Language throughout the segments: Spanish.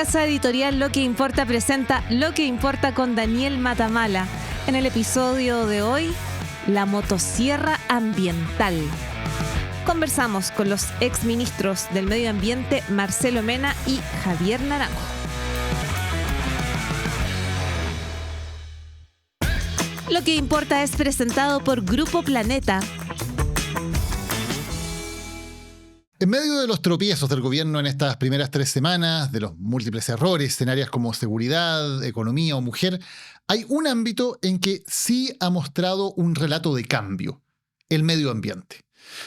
Casa editorial Lo que Importa presenta Lo que Importa con Daniel Matamala. En el episodio de hoy, la motosierra ambiental. Conversamos con los exministros del Medio Ambiente Marcelo Mena y Javier Naranjo. Lo que Importa es presentado por Grupo Planeta. En medio de los tropiezos del gobierno en estas primeras 3 semanas, de los múltiples errores en áreas como seguridad, economía o mujer, hay un ámbito en que sí ha mostrado un relato de cambio: el medio ambiente.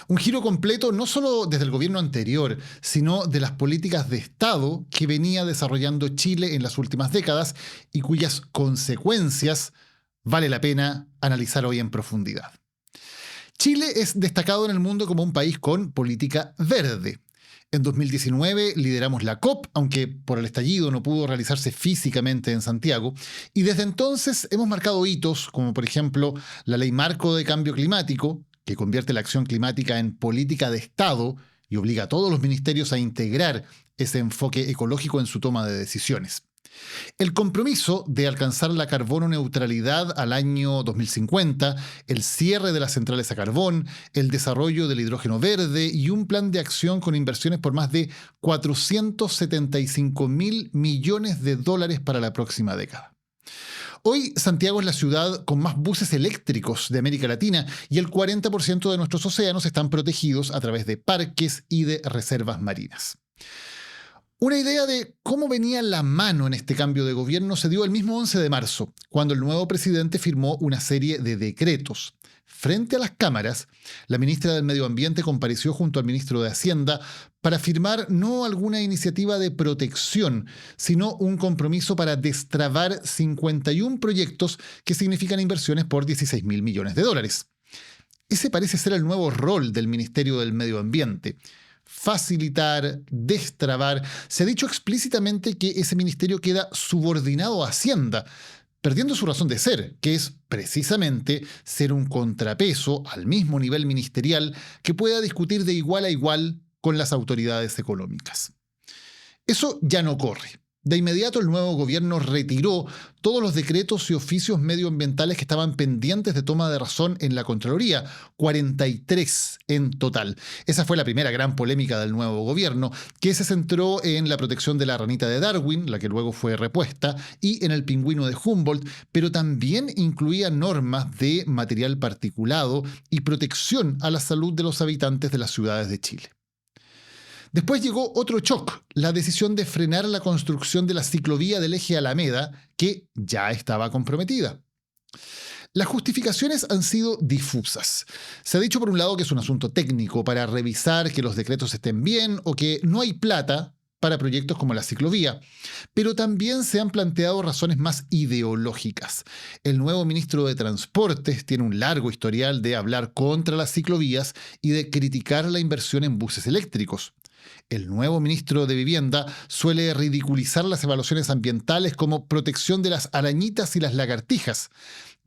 Un giro completo no solo desde el gobierno anterior, sino de las políticas de Estado que venía desarrollando Chile en las últimas décadas y cuyas consecuencias vale la pena analizar hoy en profundidad. Chile es destacado en el mundo como un país con política verde. En 2019 lideramos la COP, aunque por el estallido no pudo realizarse físicamente en Santiago, y desde entonces hemos marcado hitos como por ejemplo la Ley Marco de Cambio Climático, que convierte la acción climática en política de Estado y obliga a todos los ministerios a integrar ese enfoque ecológico en su toma de decisiones. El compromiso de alcanzar la carbono neutralidad al año 2050, el cierre de las centrales a carbón, el desarrollo del hidrógeno verde y un plan de acción con inversiones por más de 475.000 millones de dólares para la próxima década. Hoy Santiago es la ciudad con más buses eléctricos de América Latina y el 40% de nuestros océanos están protegidos a través de parques y de reservas marinas. Una idea de cómo venía la mano en este cambio de gobierno se dio el mismo 11 de marzo, cuando el nuevo presidente firmó una serie de decretos. Frente a las cámaras, la ministra del Medio Ambiente compareció junto al ministro de Hacienda para firmar no alguna iniciativa de protección, sino un compromiso para destrabar 51 proyectos que significan inversiones por 16.000 millones de dólares. Ese parece ser el nuevo rol del Ministerio del Medio Ambiente: facilitar, destrabar. Se ha dicho explícitamente que ese ministerio queda subordinado a Hacienda, perdiendo su razón de ser, que es precisamente ser un contrapeso al mismo nivel ministerial que pueda discutir de igual a igual con las autoridades económicas. Eso ya no corre. De inmediato el nuevo gobierno retiró todos los decretos y oficios medioambientales que estaban pendientes de toma de razón en la Contraloría, 43 en total. Esa fue la primera gran polémica del nuevo gobierno, que se centró en la protección de la ranita de Darwin, la que luego fue repuesta, y en el pingüino de Humboldt, pero también incluía normas de material particulado y protección a la salud de los habitantes de las ciudades de Chile. Después llegó otro shock: la decisión de frenar la construcción de la ciclovía del eje Alameda, que ya estaba comprometida. Las justificaciones han sido difusas. Se ha dicho por un lado que es un asunto técnico para revisar que los decretos estén bien o que no hay plata para proyectos como la ciclovía, pero también se han planteado razones más ideológicas. El nuevo ministro de Transportes tiene un largo historial de hablar contra las ciclovías y de criticar la inversión en buses eléctricos. El nuevo ministro de Vivienda suele ridiculizar las evaluaciones ambientales como protección de las arañitas y las lagartijas.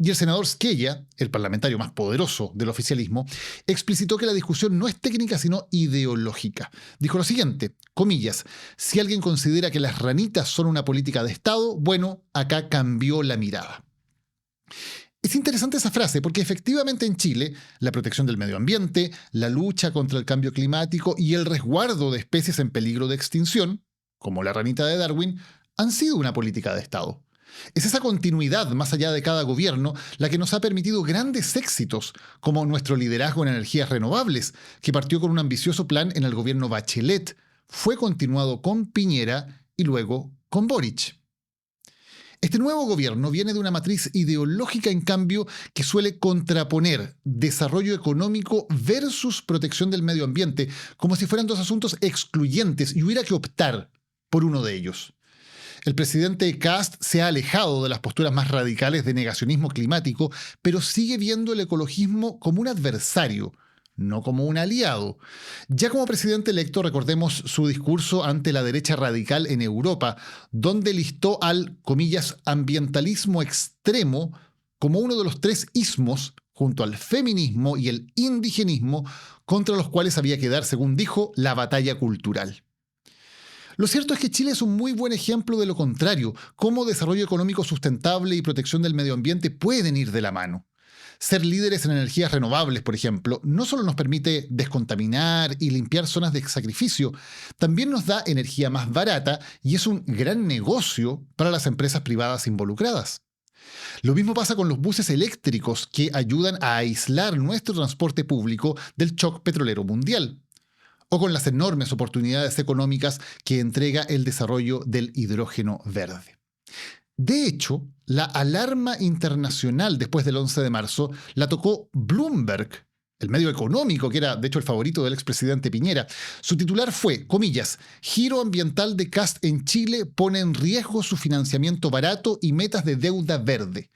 Y el senador Squella, el parlamentario más poderoso del oficialismo, explicitó que la discusión no es técnica sino ideológica. Dijo lo siguiente, comillas: si alguien considera que las ranitas son una política de Estado, bueno, acá cambió la mirada. Es interesante esa frase porque efectivamente en Chile la protección del medio ambiente, la lucha contra el cambio climático y el resguardo de especies en peligro de extinción, como la ranita de Darwin, han sido una política de Estado. Es esa continuidad más allá de cada gobierno la que nos ha permitido grandes éxitos, como nuestro liderazgo en energías renovables, que partió con un ambicioso plan en el gobierno Bachelet, fue continuado con Piñera y luego con Boric. Este nuevo gobierno viene de una matriz ideológica, en cambio, que suele contraponer desarrollo económico versus protección del medio ambiente, como si fueran dos asuntos excluyentes y hubiera que optar por uno de ellos. El presidente Kast se ha alejado de las posturas más radicales de negacionismo climático, pero sigue viendo el ecologismo como un adversario, no como un aliado. Ya como presidente electo, recordemos su discurso ante la derecha radical en Europa, donde listó al, comillas, ambientalismo extremo como uno de los 3 ismos, junto al feminismo y el indigenismo, contra los cuales había que dar, según dijo, la batalla cultural. Lo cierto es que Chile es un muy buen ejemplo de lo contrario, cómo desarrollo económico sustentable y protección del medio ambiente pueden ir de la mano. Ser líderes en energías renovables, por ejemplo, no solo nos permite descontaminar y limpiar zonas de sacrificio, también nos da energía más barata y es un gran negocio para las empresas privadas involucradas. Lo mismo pasa con los buses eléctricos que ayudan a aislar nuestro transporte público del shock petrolero mundial, o con las enormes oportunidades económicas que entrega el desarrollo del hidrógeno verde. De hecho, la alarma internacional después del 11 de marzo la tocó Bloomberg, el medio económico que era de hecho el favorito del expresidente Piñera. Su titular fue, comillas, giro ambiental de Kast en Chile pone en riesgo su financiamiento barato y metas de deuda verde.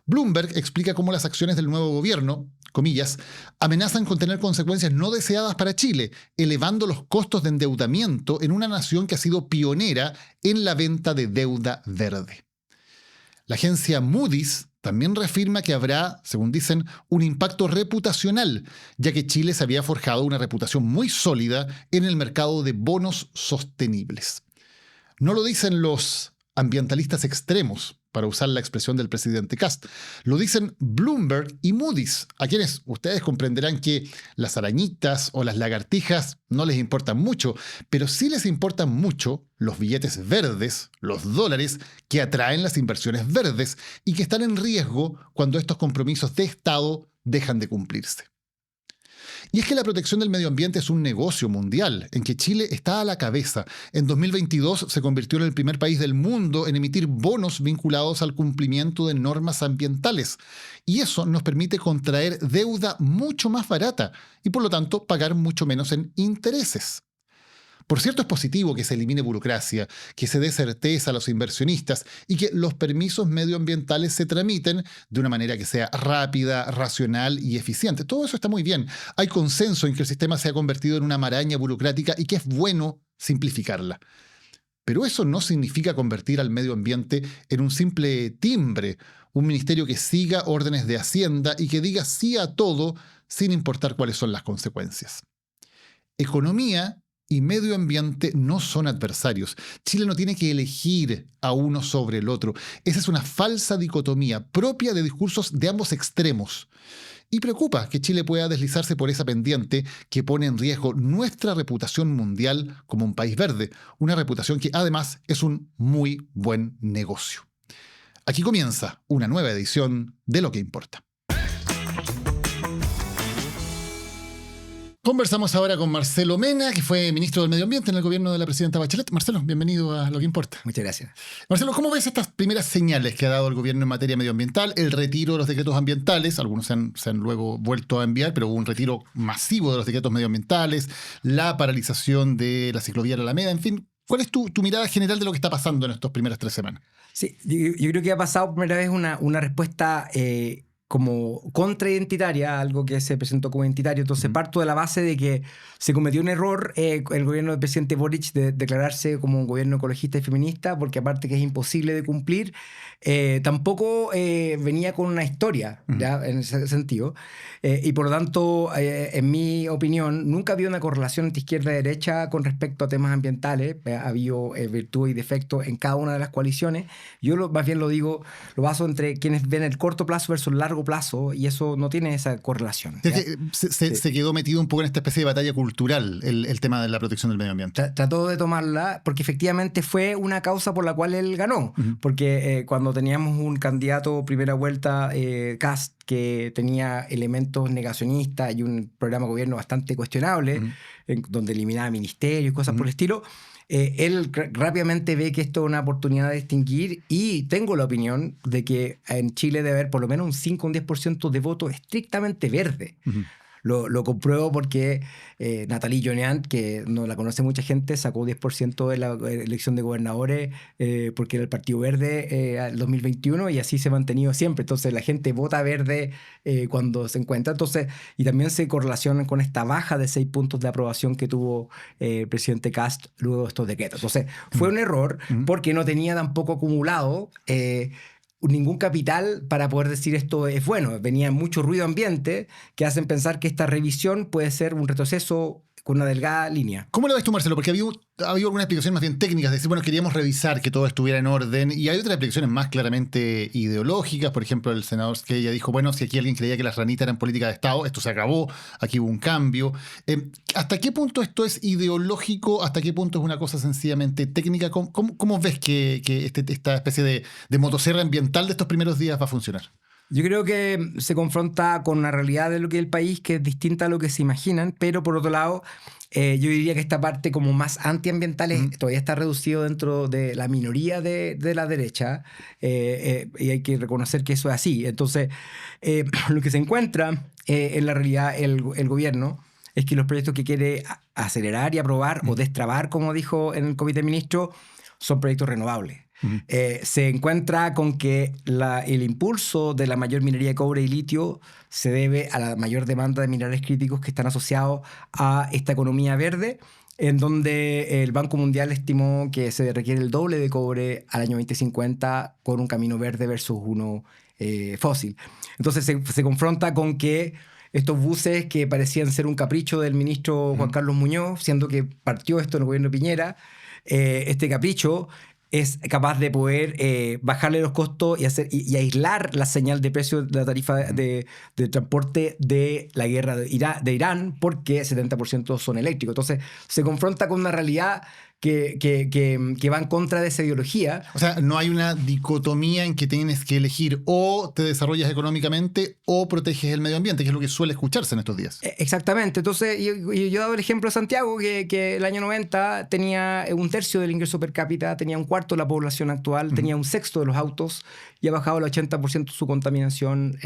Bloomberg explica cómo las acciones del nuevo gobierno, comillas, amenazan con tener consecuencias no deseadas para Chile, elevando los costos de endeudamiento en una nación que ha sido pionera en la venta de deuda verde. La agencia Moody's también reafirma que habrá, según dicen, un impacto reputacional, ya que Chile se había forjado una reputación muy sólida en el mercado de bonos sostenibles. No lo dicen los ambientalistas extremos, para usar la expresión del presidente Kast. Lo dicen Bloomberg y Moody's, a quienes ustedes comprenderán que las arañitas o las lagartijas no les importan mucho, pero sí les importan mucho los billetes verdes, los dólares, que atraen las inversiones verdes y que están en riesgo cuando estos compromisos de Estado dejan de cumplirse. Y es que la protección del medio ambiente es un negocio mundial, en que Chile está a la cabeza. En 2022 se convirtió en el primer país del mundo en emitir bonos vinculados al cumplimiento de normas ambientales. Y eso nos permite contraer deuda mucho más barata y por lo tanto pagar mucho menos en intereses. Por cierto, es positivo que se elimine burocracia, que se dé certeza a los inversionistas y que los permisos medioambientales se tramiten de una manera que sea rápida, racional y eficiente. Todo eso está muy bien. Hay consenso en que el sistema se ha convertido en una maraña burocrática y que es bueno simplificarla. Pero eso no significa convertir al medio ambiente en un simple timbre, un ministerio que siga órdenes de Hacienda y que diga sí a todo sin importar cuáles son las consecuencias. Economía y medio ambiente no son adversarios. Chile no tiene que elegir a uno sobre el otro. Esa es una falsa dicotomía propia de discursos de ambos extremos. Y preocupa que Chile pueda deslizarse por esa pendiente que pone en riesgo nuestra reputación mundial como un país verde, una reputación que además es un muy buen negocio. Aquí comienza una nueva edición de Lo que Importa. Conversamos ahora con Marcelo Mena, que fue ministro del Medio Ambiente en el gobierno de la presidenta Bachelet. Marcelo, bienvenido a Lo que Importa. Muchas gracias. Marcelo, ¿cómo ves estas primeras señales que ha dado el gobierno en materia medioambiental? El retiro de los decretos ambientales, algunos se han luego vuelto a enviar, pero hubo un retiro masivo de los decretos medioambientales, la paralización de la ciclovía de la Alameda, en fin. ¿Cuál es tu mirada general de lo que está pasando en estas primeras 3 semanas? Sí, yo creo que ha pasado por primera vez una respuesta como contraidentitaria, algo que se presentó como identitario. Entonces parto de la base de que se cometió un error el gobierno del presidente Boric de declararse como un gobierno ecologista y feminista, porque aparte que es imposible de cumplir, tampoco venía con una historia ¿ya? En ese sentido. Y por lo tanto, en mi opinión, nunca había una correlación entre izquierda y derecha con respecto a temas ambientales. Ha habido virtud y defecto en cada una de las coaliciones. Yo más bien lo baso entre quienes ven el corto plazo versus el largo plazo, y eso no tiene esa correlación. Es que se quedó metido un poco en esta especie de batalla cultural el tema de la protección del medio ambiente. Trató de tomarla porque efectivamente fue una causa por la cual él ganó. Porque cuando teníamos un candidato primera vuelta, Kast, que tenía elementos negacionistas y un programa de gobierno bastante cuestionable, donde eliminaba ministerios y cosas por el estilo, él rápidamente ve que esto es una oportunidad de distinguir, y tengo la opinión de que en Chile debe haber por lo menos un 5 o un 10% de voto estrictamente verde. Lo compruebo porque Nathalie Jonean, que no la conoce mucha gente, sacó 10% de la elección de gobernadores porque era el Partido Verde el 2021, y así se ha mantenido siempre. Entonces la gente vota verde cuando se encuentra. Entonces, y también se correlaciona con esta baja de 6 puntos de aprobación que tuvo el presidente Kast luego de estos decretos. Entonces fue un error porque no tenía tampoco acumulado ningún capital para poder decir esto es bueno. Venía mucho ruido ambiente que hacen pensar que esta revisión puede ser un retroceso con una delgada línea. ¿Cómo lo ves tú, Marcelo? Porque había algunas explicaciones más bien técnicas, es decir, bueno, queríamos revisar que todo estuviera en orden, y hay otras explicaciones más claramente ideológicas. Por ejemplo, el senador que ella dijo, bueno, si aquí alguien creía que las ranitas eran política de Estado, esto se acabó, aquí hubo un cambio. ¿Hasta qué punto esto es ideológico? ¿Hasta qué punto es una cosa sencillamente técnica? ¿Cómo ves que esta especie de motosierra ambiental de estos primeros días va a funcionar? Yo creo que se confronta con una realidad de lo que es el país que es distinta a lo que se imaginan, pero por otro lado, yo diría que esta parte como más antiambiental todavía está reducido dentro de la minoría de la derecha, y hay que reconocer que eso es así. Entonces, lo que se encuentra en la realidad el gobierno es que los proyectos que quiere acelerar y aprobar o destrabar, como dijo en el Comité de Ministros, son proyectos renovables. Se encuentra con que el impulso de la mayor minería de cobre y litio se debe a la mayor demanda de minerales críticos que están asociados a esta economía verde, en donde el Banco Mundial estimó que se requiere el doble de cobre al año 2050 con un camino verde versus uno fósil. Entonces se confronta con que estos buses que parecían ser un capricho del ministro Juan Carlos Muñoz, siendo que partió esto en el gobierno de Piñera, este capricho es capaz de poder bajarle los costos y aislar la señal de precio de la tarifa de transporte de la guerra de Irán, porque 70% son eléctricos. Entonces se confronta con una realidad que va en contra de esa ideología. O sea, no hay una dicotomía en que tienes que elegir o te desarrollas económicamente o proteges el medio ambiente, que es lo que suele escucharse en estos días. Exactamente. Entonces, yo he dado el ejemplo de Santiago, que el año 90 tenía un tercio del ingreso per cápita, tenía un cuarto de la población actual, tenía un sexto de los autos y ha bajado el 80% su contaminación.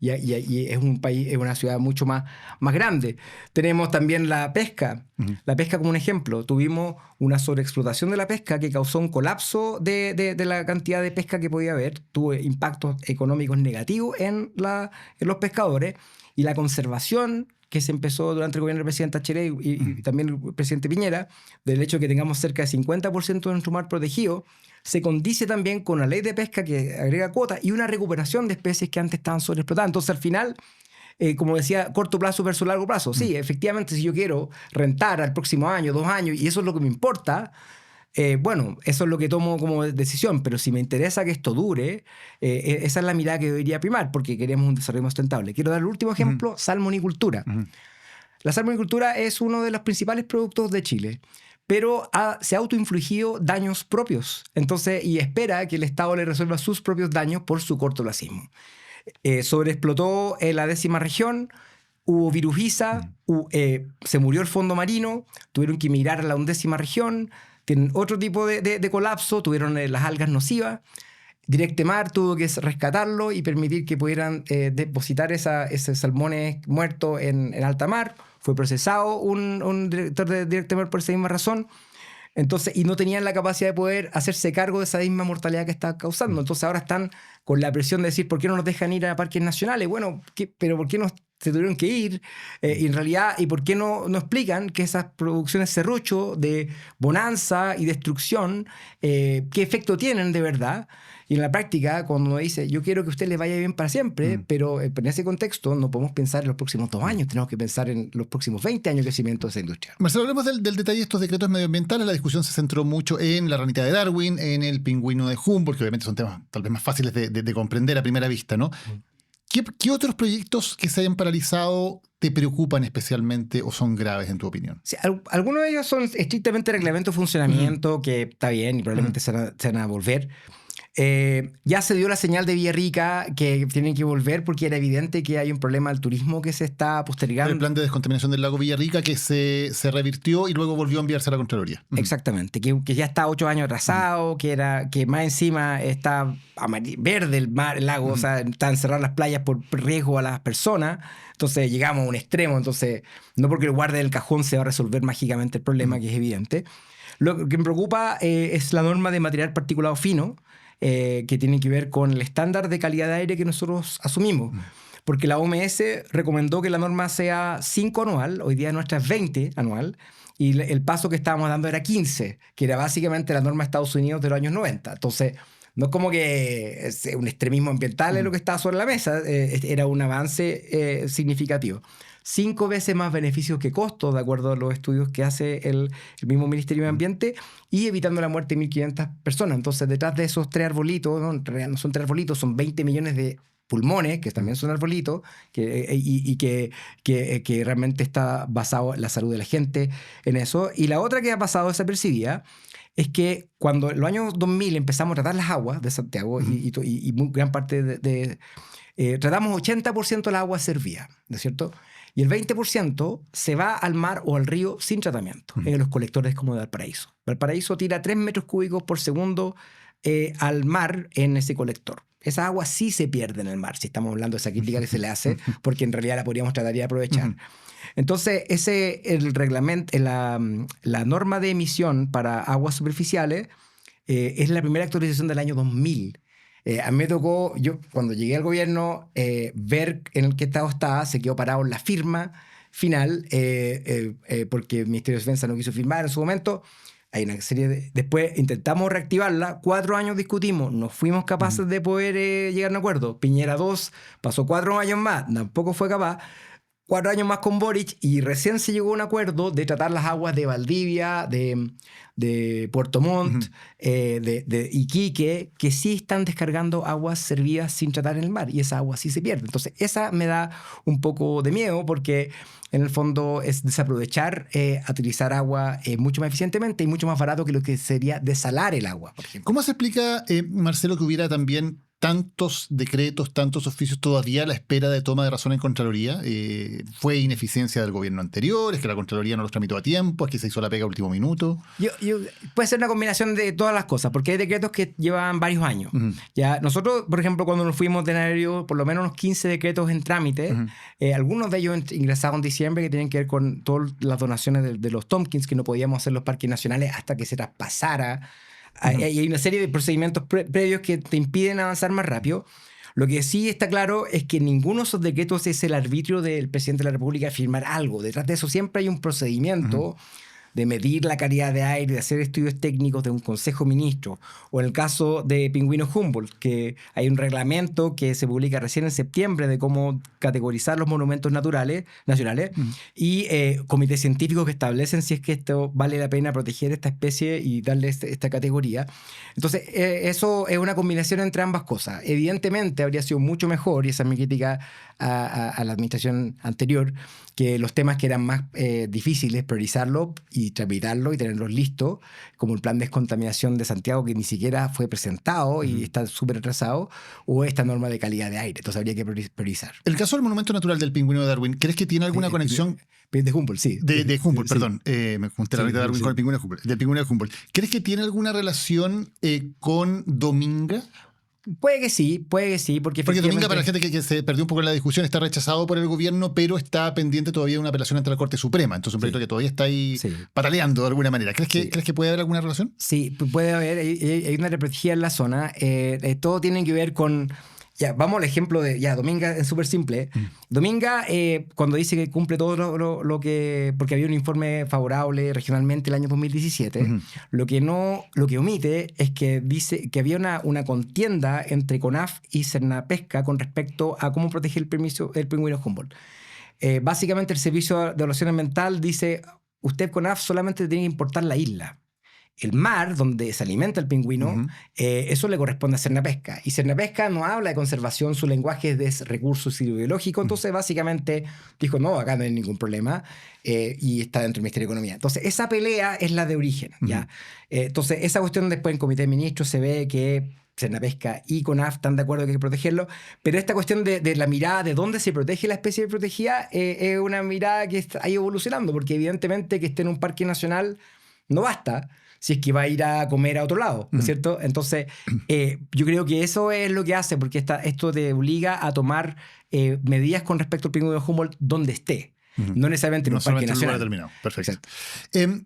Y es un país, es una ciudad mucho más grande. Tenemos también la pesca. La pesca como un ejemplo. Tuvimos una sobreexplotación de la pesca que causó un colapso de la cantidad de pesca que podía haber. Tuvo impactos económicos negativos en los pescadores. Y la conservación que se empezó durante el gobierno del presidente Bachelet y también el presidente Piñera, del hecho de que tengamos cerca de 50% de nuestro mar protegido, se condice también con la ley de pesca que agrega cuotas y una recuperación de especies que antes estaban sobreexplotadas. Entonces, al final, como decía, corto plazo versus largo plazo. Sí, efectivamente, si yo quiero rentar al próximo año, 2 años, y eso es lo que me importa, bueno, eso es lo que tomo como decisión. Pero si me interesa que esto dure, esa es la mirada que debería primar, porque queremos un desarrollo más sustentable. Quiero dar el último ejemplo, salmonicultura. La salmonicultura es uno de los principales productos de Chile, pero se ha autoinfligido daños propios. Entonces, y espera que el Estado le resuelva sus propios daños por su cortoplacismo. Sobreexplotó en la 10ª región, hubo virus Isa, se murió el fondo marino, tuvieron que migrar a la 11ª región, tienen otro tipo de colapso, tuvieron las algas nocivas. Directemar tuvo que rescatarlo y permitir que pudieran depositar esos salmones muertos en alta mar. Fue procesado un director de Directemar por esa misma razón. Entonces, y no tenían la capacidad de poder hacerse cargo de esa misma mortalidad que está causando. Entonces ahora están con la presión de decir, ¿por qué no nos dejan ir a parques nacionales? Bueno, pero ¿por qué no se tuvieron que ir? Y en realidad, ¿y por qué no explican que esas producciones serrucho de bonanza y destrucción, qué efecto tienen de verdad? Y en la práctica, cuando uno dice, yo quiero que a usted le vaya bien para siempre, pero en ese contexto no podemos pensar en los próximos 2 años, tenemos que pensar en los próximos 20 años de crecimiento de esa industria. Marcelo, hablemos del detalle de estos decretos medioambientales. La discusión se centró mucho en la ranita de Darwin, en el pingüino de Humboldt, que obviamente son temas tal vez más fáciles de comprender a primera vista, ¿no? ¿Qué otros proyectos que se hayan paralizado te preocupan especialmente o son graves en tu opinión? Sí, algunos de ellos son estrictamente reglamento de funcionamiento, que está bien y probablemente se van a volver. Ya se dio la señal de Villarrica que tienen que volver porque era evidente que hay un problema del turismo que se está postergando. El plan de descontaminación del lago Villarrica que se revirtió y luego volvió a enviarse a la Contraloría. Exactamente, que ya está 8 años atrasado, que más encima está verde el lago, o sea, están cerradas las playas por riesgo a las personas. Entonces llegamos a un extremo. Entonces, no porque lo guarde en el cajón se va a resolver mágicamente el problema, que es evidente. Lo que me preocupa es la norma de material particulado fino, que tiene que ver con el estándar de calidad de aire que nosotros asumimos. Porque la OMS recomendó que la norma sea 5 anual, hoy día nuestra es 20 anual, y el paso que estábamos dando era 15, que era básicamente la norma de Estados Unidos de los años 90. Entonces, no es como que es un extremismo ambiental en lo que estaba sobre la mesa, era un avance significativo. 5 veces más beneficios que costos, de acuerdo a los estudios que hace el mismo Ministerio de Ambiente, y evitando la muerte de 1.500 personas. Entonces, detrás de esos 3 arbolitos, ¿no? En realidad no son 3 arbolitos, son 20 millones de pulmones, que también son arbolitos, que realmente está basado en la salud de la gente en eso. Y la otra que ha pasado desapercibida es que cuando en los años 2000 empezamos a tratar las aguas de Santiago y gran parte tratamos 80% de las aguas servidas, ¿no es cierto? Y el 20% se va al mar o al río sin tratamiento, en los colectores como de Valparaíso. Valparaíso tira 3 metros cúbicos por segundo al mar en ese colector. Esa agua sí se pierde en el mar, si estamos hablando de esa crítica que se le hace, porque en realidad la podríamos tratar y aprovechar. Entonces, el reglamento, la norma de emisión para aguas superficiales es la primera actualización del año 2000. A mí me tocó, yo cuando llegué al gobierno, ver en qué estado estaba. Se quedó parado en la firma final, porque el Ministerio de Defensa no quiso firmar en su momento. Hay una serie después intentamos reactivarla, 4 años discutimos, no fuimos capaces de poder llegar a un acuerdo. Piñera 2 pasó 4 años más, tampoco fue capaz. 4 años más con Boric y recién se llegó a un acuerdo de tratar las aguas de Valdivia, de Puerto Montt, de Iquique, que sí están descargando aguas servidas sin tratar en el mar, y esa agua sí se pierde. Entonces esa me da un poco de miedo, porque en el fondo es desaprovechar utilizar agua mucho más eficientemente y mucho más barato que lo que sería desalar el agua, por ejemplo. ¿Cómo se explica, Marcelo, que hubiera también tantos decretos, tantos oficios todavía a la espera de toma de razón en Contraloría? ¿Fue ineficiencia del gobierno anterior? ¿Es que la Contraloría no los tramitó a tiempo? ¿Es que se hizo la pega a último minuto? Puede ser una combinación de todas las cosas, porque hay decretos que llevan varios años. Ya, nosotros, por ejemplo, cuando nos fuimos de Nario, por lo menos unos 15 decretos en trámite, algunos de ellos ingresados en diciembre, que tienen que ver con todas las donaciones de los Tompkins, que no podíamos hacer los parques nacionales hasta que se traspasara. Y hay una serie de procedimientos previos que te impiden avanzar más rápido. Lo que sí está claro es que ninguno de esos decretos es el arbitrio del presidente de la República de firmar algo. Detrás de eso siempre hay un procedimiento de medir la calidad de aire, de hacer estudios técnicos de un consejo ministro. O en el caso de Pingüino Humboldt, que hay un reglamento que se publica recién en septiembre de cómo categorizar los monumentos nacionales, y comités científicos que establecen si es que esto vale la pena proteger esta especie y darle esta categoría. Entonces, eso es una combinación entre ambas cosas. Evidentemente, habría sido mucho mejor, y esa es mi crítica a la administración anterior, que los temas que eran más difíciles, priorizarlo y tramitarlo y tenerlos listos, como el plan de descontaminación de Santiago, que ni siquiera fue presentado y está súper atrasado, o esta norma de calidad de aire. Entonces habría que priorizar. El caso del monumento natural del Pingüino de Darwin, ¿crees que tiene alguna conexión? De Humboldt, sí. De Humboldt, perdón. Me junté la ahorita Darwin con el Pingüino de Humboldt. Del Pingüino de Humboldt. ¿Crees que tiene alguna relación con Dominga? Puede que sí, porque Dominga, para la gente que se perdió un poco en la discusión, está rechazado por el gobierno, pero está pendiente todavía de una apelación ante la Corte Suprema. Entonces, un proyecto que todavía está ahí pataleando de alguna manera. ¿Crees que puede haber alguna relación? Sí, puede haber. Hay una represía en la zona. Todo tiene que ver con... Ya, vamos al ejemplo de... Ya, Dominga es súper simple. Dominga, cuando dice que cumple todo lo que... Porque había un informe favorable regionalmente el año 2017, lo que omite es que dice que había una contienda entre CONAF y Cernapesca con respecto a cómo proteger el pingüino Humboldt. Básicamente, el Servicio de Evaluación Ambiental dice, usted, CONAF, solamente tiene que importar la isla. El mar, donde se alimenta el pingüino, eso le corresponde a Cernapesca. Y Cernapesca no habla de conservación, su lenguaje es de recursos hidrobiológicos. Entonces, básicamente, dijo, no, acá no hay ningún problema. Y está dentro del Ministerio de Economía. Entonces, esa pelea es la de origen. ¿Ya? Entonces, esa cuestión después en Comité de Ministros se ve que Cernapesca y CONAF están de acuerdo que hay que protegerlo, pero esta cuestión de la mirada de dónde se protege la especie protegida es una mirada que está ahí evolucionando, porque evidentemente que esté en un parque nacional no basta si es que va a ir a comer a otro lado, ¿no es cierto? Entonces, yo creo que eso es lo que hace, porque esto te obliga a tomar medidas con respecto al pingüino de Humboldt donde esté. No necesariamente en un parque nacional. Determinado. Perfecto.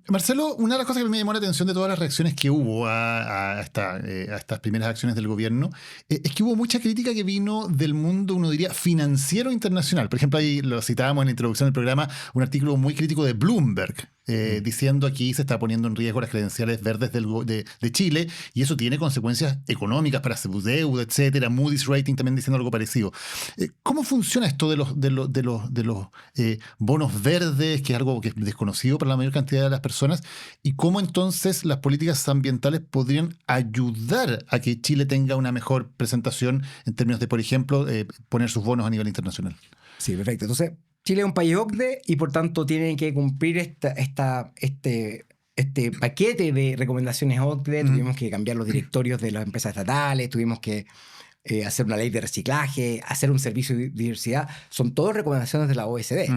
Marcelo, una de las cosas que me llamó la atención de todas las reacciones que hubo a estas primeras acciones del gobierno es que hubo mucha crítica que vino del mundo, uno diría, financiero internacional. Por ejemplo, ahí lo citábamos en la introducción del programa, un artículo muy crítico de Bloomberg, diciendo aquí se está poniendo en riesgo las credenciales verdes de Chile, y eso tiene consecuencias económicas para su deuda, etcétera. Moody's Rating también diciendo algo parecido. ¿Cómo funciona esto de los bonos verdes, que es algo que es desconocido para la mayor cantidad de las personas? ¿Y cómo entonces las políticas ambientales podrían ayudar a que Chile tenga una mejor presentación en términos de, por ejemplo, poner sus bonos a nivel internacional? Sí, perfecto. Entonces, Chile es un país OCDE y por tanto tiene que cumplir este paquete de recomendaciones OCDE. Tuvimos que cambiar los directorios de las empresas estatales, tuvimos que hacer una ley de reciclaje, hacer un servicio de diversidad. Son todas recomendaciones de la OECD.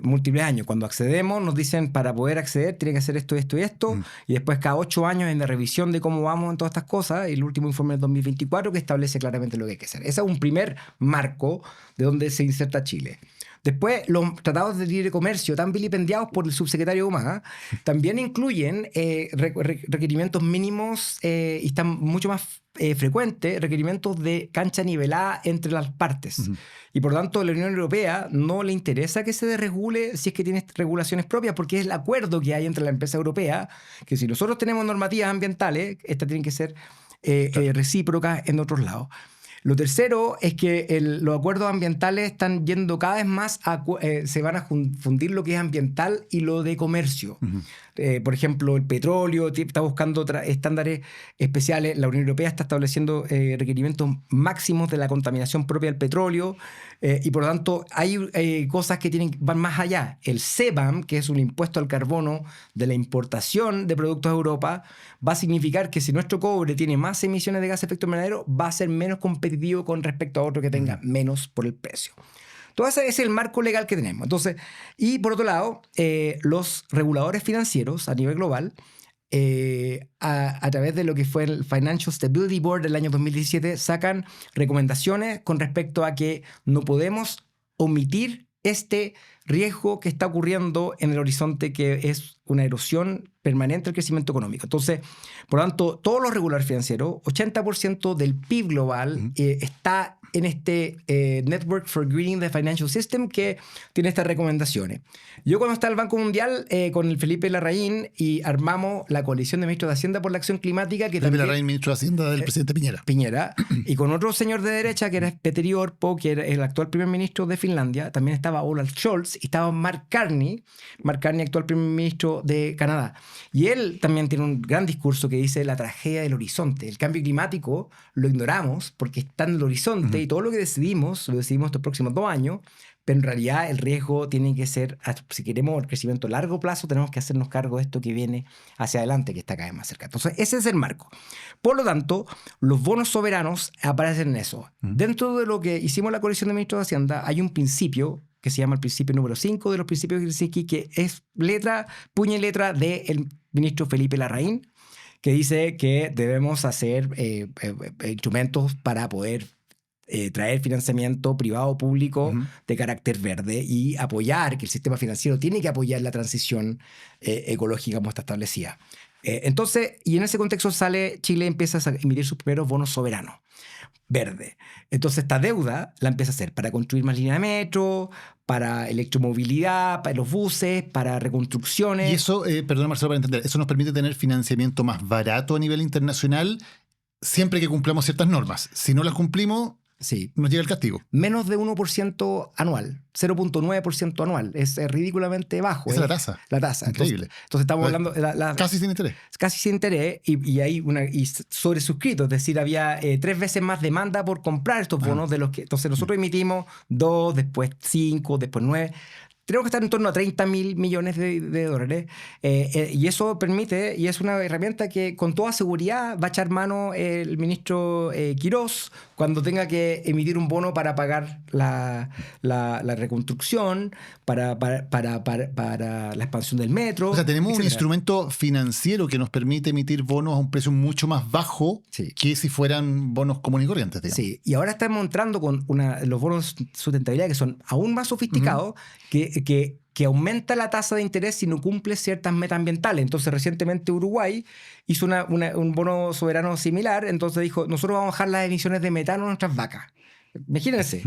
Múltiples años. Cuando accedemos nos dicen, para poder acceder tiene que hacer esto, esto y esto. Y después cada 8 años en la revisión de cómo vamos en todas estas cosas. El último informe del 2024 que establece claramente lo que hay que hacer. Ese es un primer marco de donde se inserta Chile. Después, los tratados de libre comercio, tan vilipendiados por el subsecretario Humá, también incluyen requerimientos mínimos y están mucho más frecuentes, requerimientos de cancha nivelada entre las partes. Y por tanto, a la Unión Europea no le interesa que se desregule si es que tiene regulaciones propias, porque es el acuerdo que hay entre la empresa europea, que si nosotros tenemos normativas ambientales, estas tienen que ser recíprocas en otros lados. Lo tercero es que los acuerdos ambientales están yendo cada vez más se van a fundir lo que es ambiental y lo de comercio. Por ejemplo, el petróleo está buscando estándares especiales. La Unión Europea está estableciendo requerimientos máximos de la contaminación propia del petróleo y por lo tanto hay cosas que van más allá. El CBAM, que es un impuesto al carbono de la importación de productos a Europa, va a significar que si nuestro cobre tiene más emisiones de gases de efecto invernadero, va a ser menos competitivo con respecto a otro que tenga menos por el precio. Todo ese es el marco legal que tenemos. Entonces, y por otro lado, los reguladores financieros a nivel global, a través de lo que fue el Financial Stability Board del año 2017, sacan recomendaciones con respecto a que no podemos omitir este riesgo que está ocurriendo en el horizonte, que es una erosión permanente del crecimiento económico. Entonces, por lo tanto, todos los reguladores financieros, 80% del PIB global está en este Network for Greening the Financial System, que tiene estas recomendaciones. Yo cuando estaba en el Banco Mundial con el Felipe Larraín y armamos la coalición de ministros de Hacienda por la acción climática, que Felipe Larraín, ministro de Hacienda del presidente Piñera. Y con otro señor de derecha que era Petteri Orpo, que era el actual primer ministro de Finlandia. También estaba Olaf Scholz y estaba Mark Carney, actual primer ministro de Canadá. Y él también tiene un gran discurso que dice la tragedia del horizonte. El cambio climático lo ignoramos porque está en el horizonte y todo lo que decidimos, lo decidimos estos próximos 2 años, pero en realidad el riesgo tiene que ser, si queremos el crecimiento a largo plazo, tenemos que hacernos cargo de esto que viene hacia adelante, que está cada vez más cerca. Entonces, ese es el marco. Por lo tanto, los bonos soberanos aparecen en eso. Dentro de lo que hicimos la coalición de ministros de Hacienda, hay un principio que se llama el principio número 5 de los principios de Helsinki, que es puño y letra del ministro Felipe Larraín, que dice que debemos hacer instrumentos para poder traer financiamiento privado o público de carácter verde y apoyar, que el sistema financiero tiene que apoyar la transición ecológica como está establecida. Entonces, y en ese contexto Chile empieza a emitir sus primeros bonos soberanos verde. Entonces esta deuda la empieza a hacer para construir más líneas de metro, para electromovilidad, para los buses, para reconstrucciones. Y eso, perdón Marcelo, para entender, eso nos permite tener financiamiento más barato a nivel internacional siempre que cumplamos ciertas normas. Si no las cumplimos, sí, nos llega el castigo. Menos de 1% anual, 0.9% anual. Es ridículamente bajo. Esa es la tasa. La tasa. Increíble. Entonces estamos hablando... Casi sin interés. Casi sin interés y hay y sobresuscrito. Es decir, había 3 veces más demanda por comprar estos bonos de los que... Entonces nosotros emitimos 2, después 5, después 9... Tenemos que estar en torno a 30.000 millones de dólares y eso permite, y es una herramienta que con toda seguridad va a echar mano el ministro Quirós cuando tenga que emitir un bono para pagar la reconstrucción, para la expansión del metro. O sea, tenemos etcétera. Un instrumento financiero que nos permite emitir bonos a un precio mucho más bajo que si fueran bonos comunes y corrientes, digamos. Sí, y ahora estamos entrando con los bonos de sustentabilidad que son aún más sofisticados, que aumenta la tasa de interés si no cumple ciertas metas ambientales. Entonces, recientemente Uruguay hizo un bono soberano similar. Entonces dijo, nosotros vamos a bajar las emisiones de metano de nuestras vacas. Imagínense.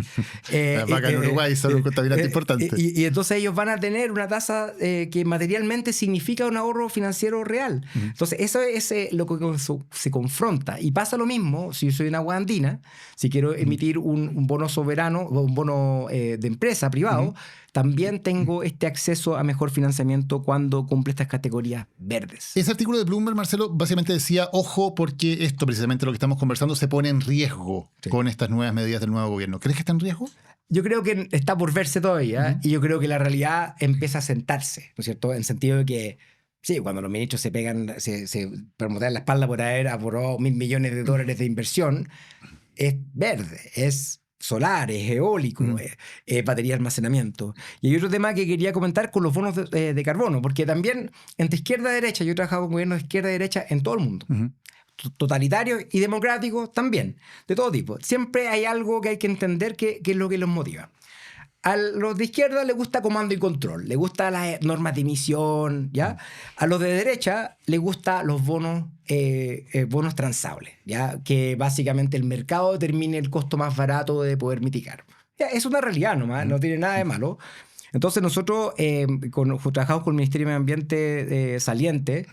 Las vacas en Uruguay son un contaminante importante. Y entonces ellos van a tener una tasa que materialmente significa un ahorro financiero real. Entonces eso es lo que se confronta. Y pasa lo mismo si yo soy una agua andina, si quiero emitir un bono soberano o un bono de empresa privado, también tengo este acceso a mejor financiamiento cuando cumple estas categorías verdes. Ese artículo de Bloomberg, Marcelo, básicamente decía, ojo, porque esto, precisamente lo que estamos conversando, se pone en riesgo con estas nuevas medidas del nuevo gobierno. ¿Crees que está en riesgo? Yo creo que está por verse todavía y yo creo que la realidad empieza a sentarse, ¿no es cierto? En sentido de que, sí, cuando los ministros se pegan, se permutean la espalda por haber aprobado $1.000 millones de inversión, es verde, es solar, es eólico, batería de almacenamiento. Y hay otro tema que quería comentar con los bonos de carbono, porque también entre izquierda y derecha, yo he trabajado con gobiernos de izquierda y derecha en todo el mundo. Totalitarios y democráticos también, de todo tipo. Siempre hay algo que hay que entender que es lo que los motiva. A los de izquierda les gusta comando y control, les gusta las normas de emisión, ¿ya? A los de derecha les gustan los bonos transables, ¿ya? Que básicamente el mercado determine el costo más barato de poder mitigar. Ya, es una realidad nomás, no tiene nada de malo. Entonces nosotros trabajamos con el Ministerio de Medio Ambiente saliente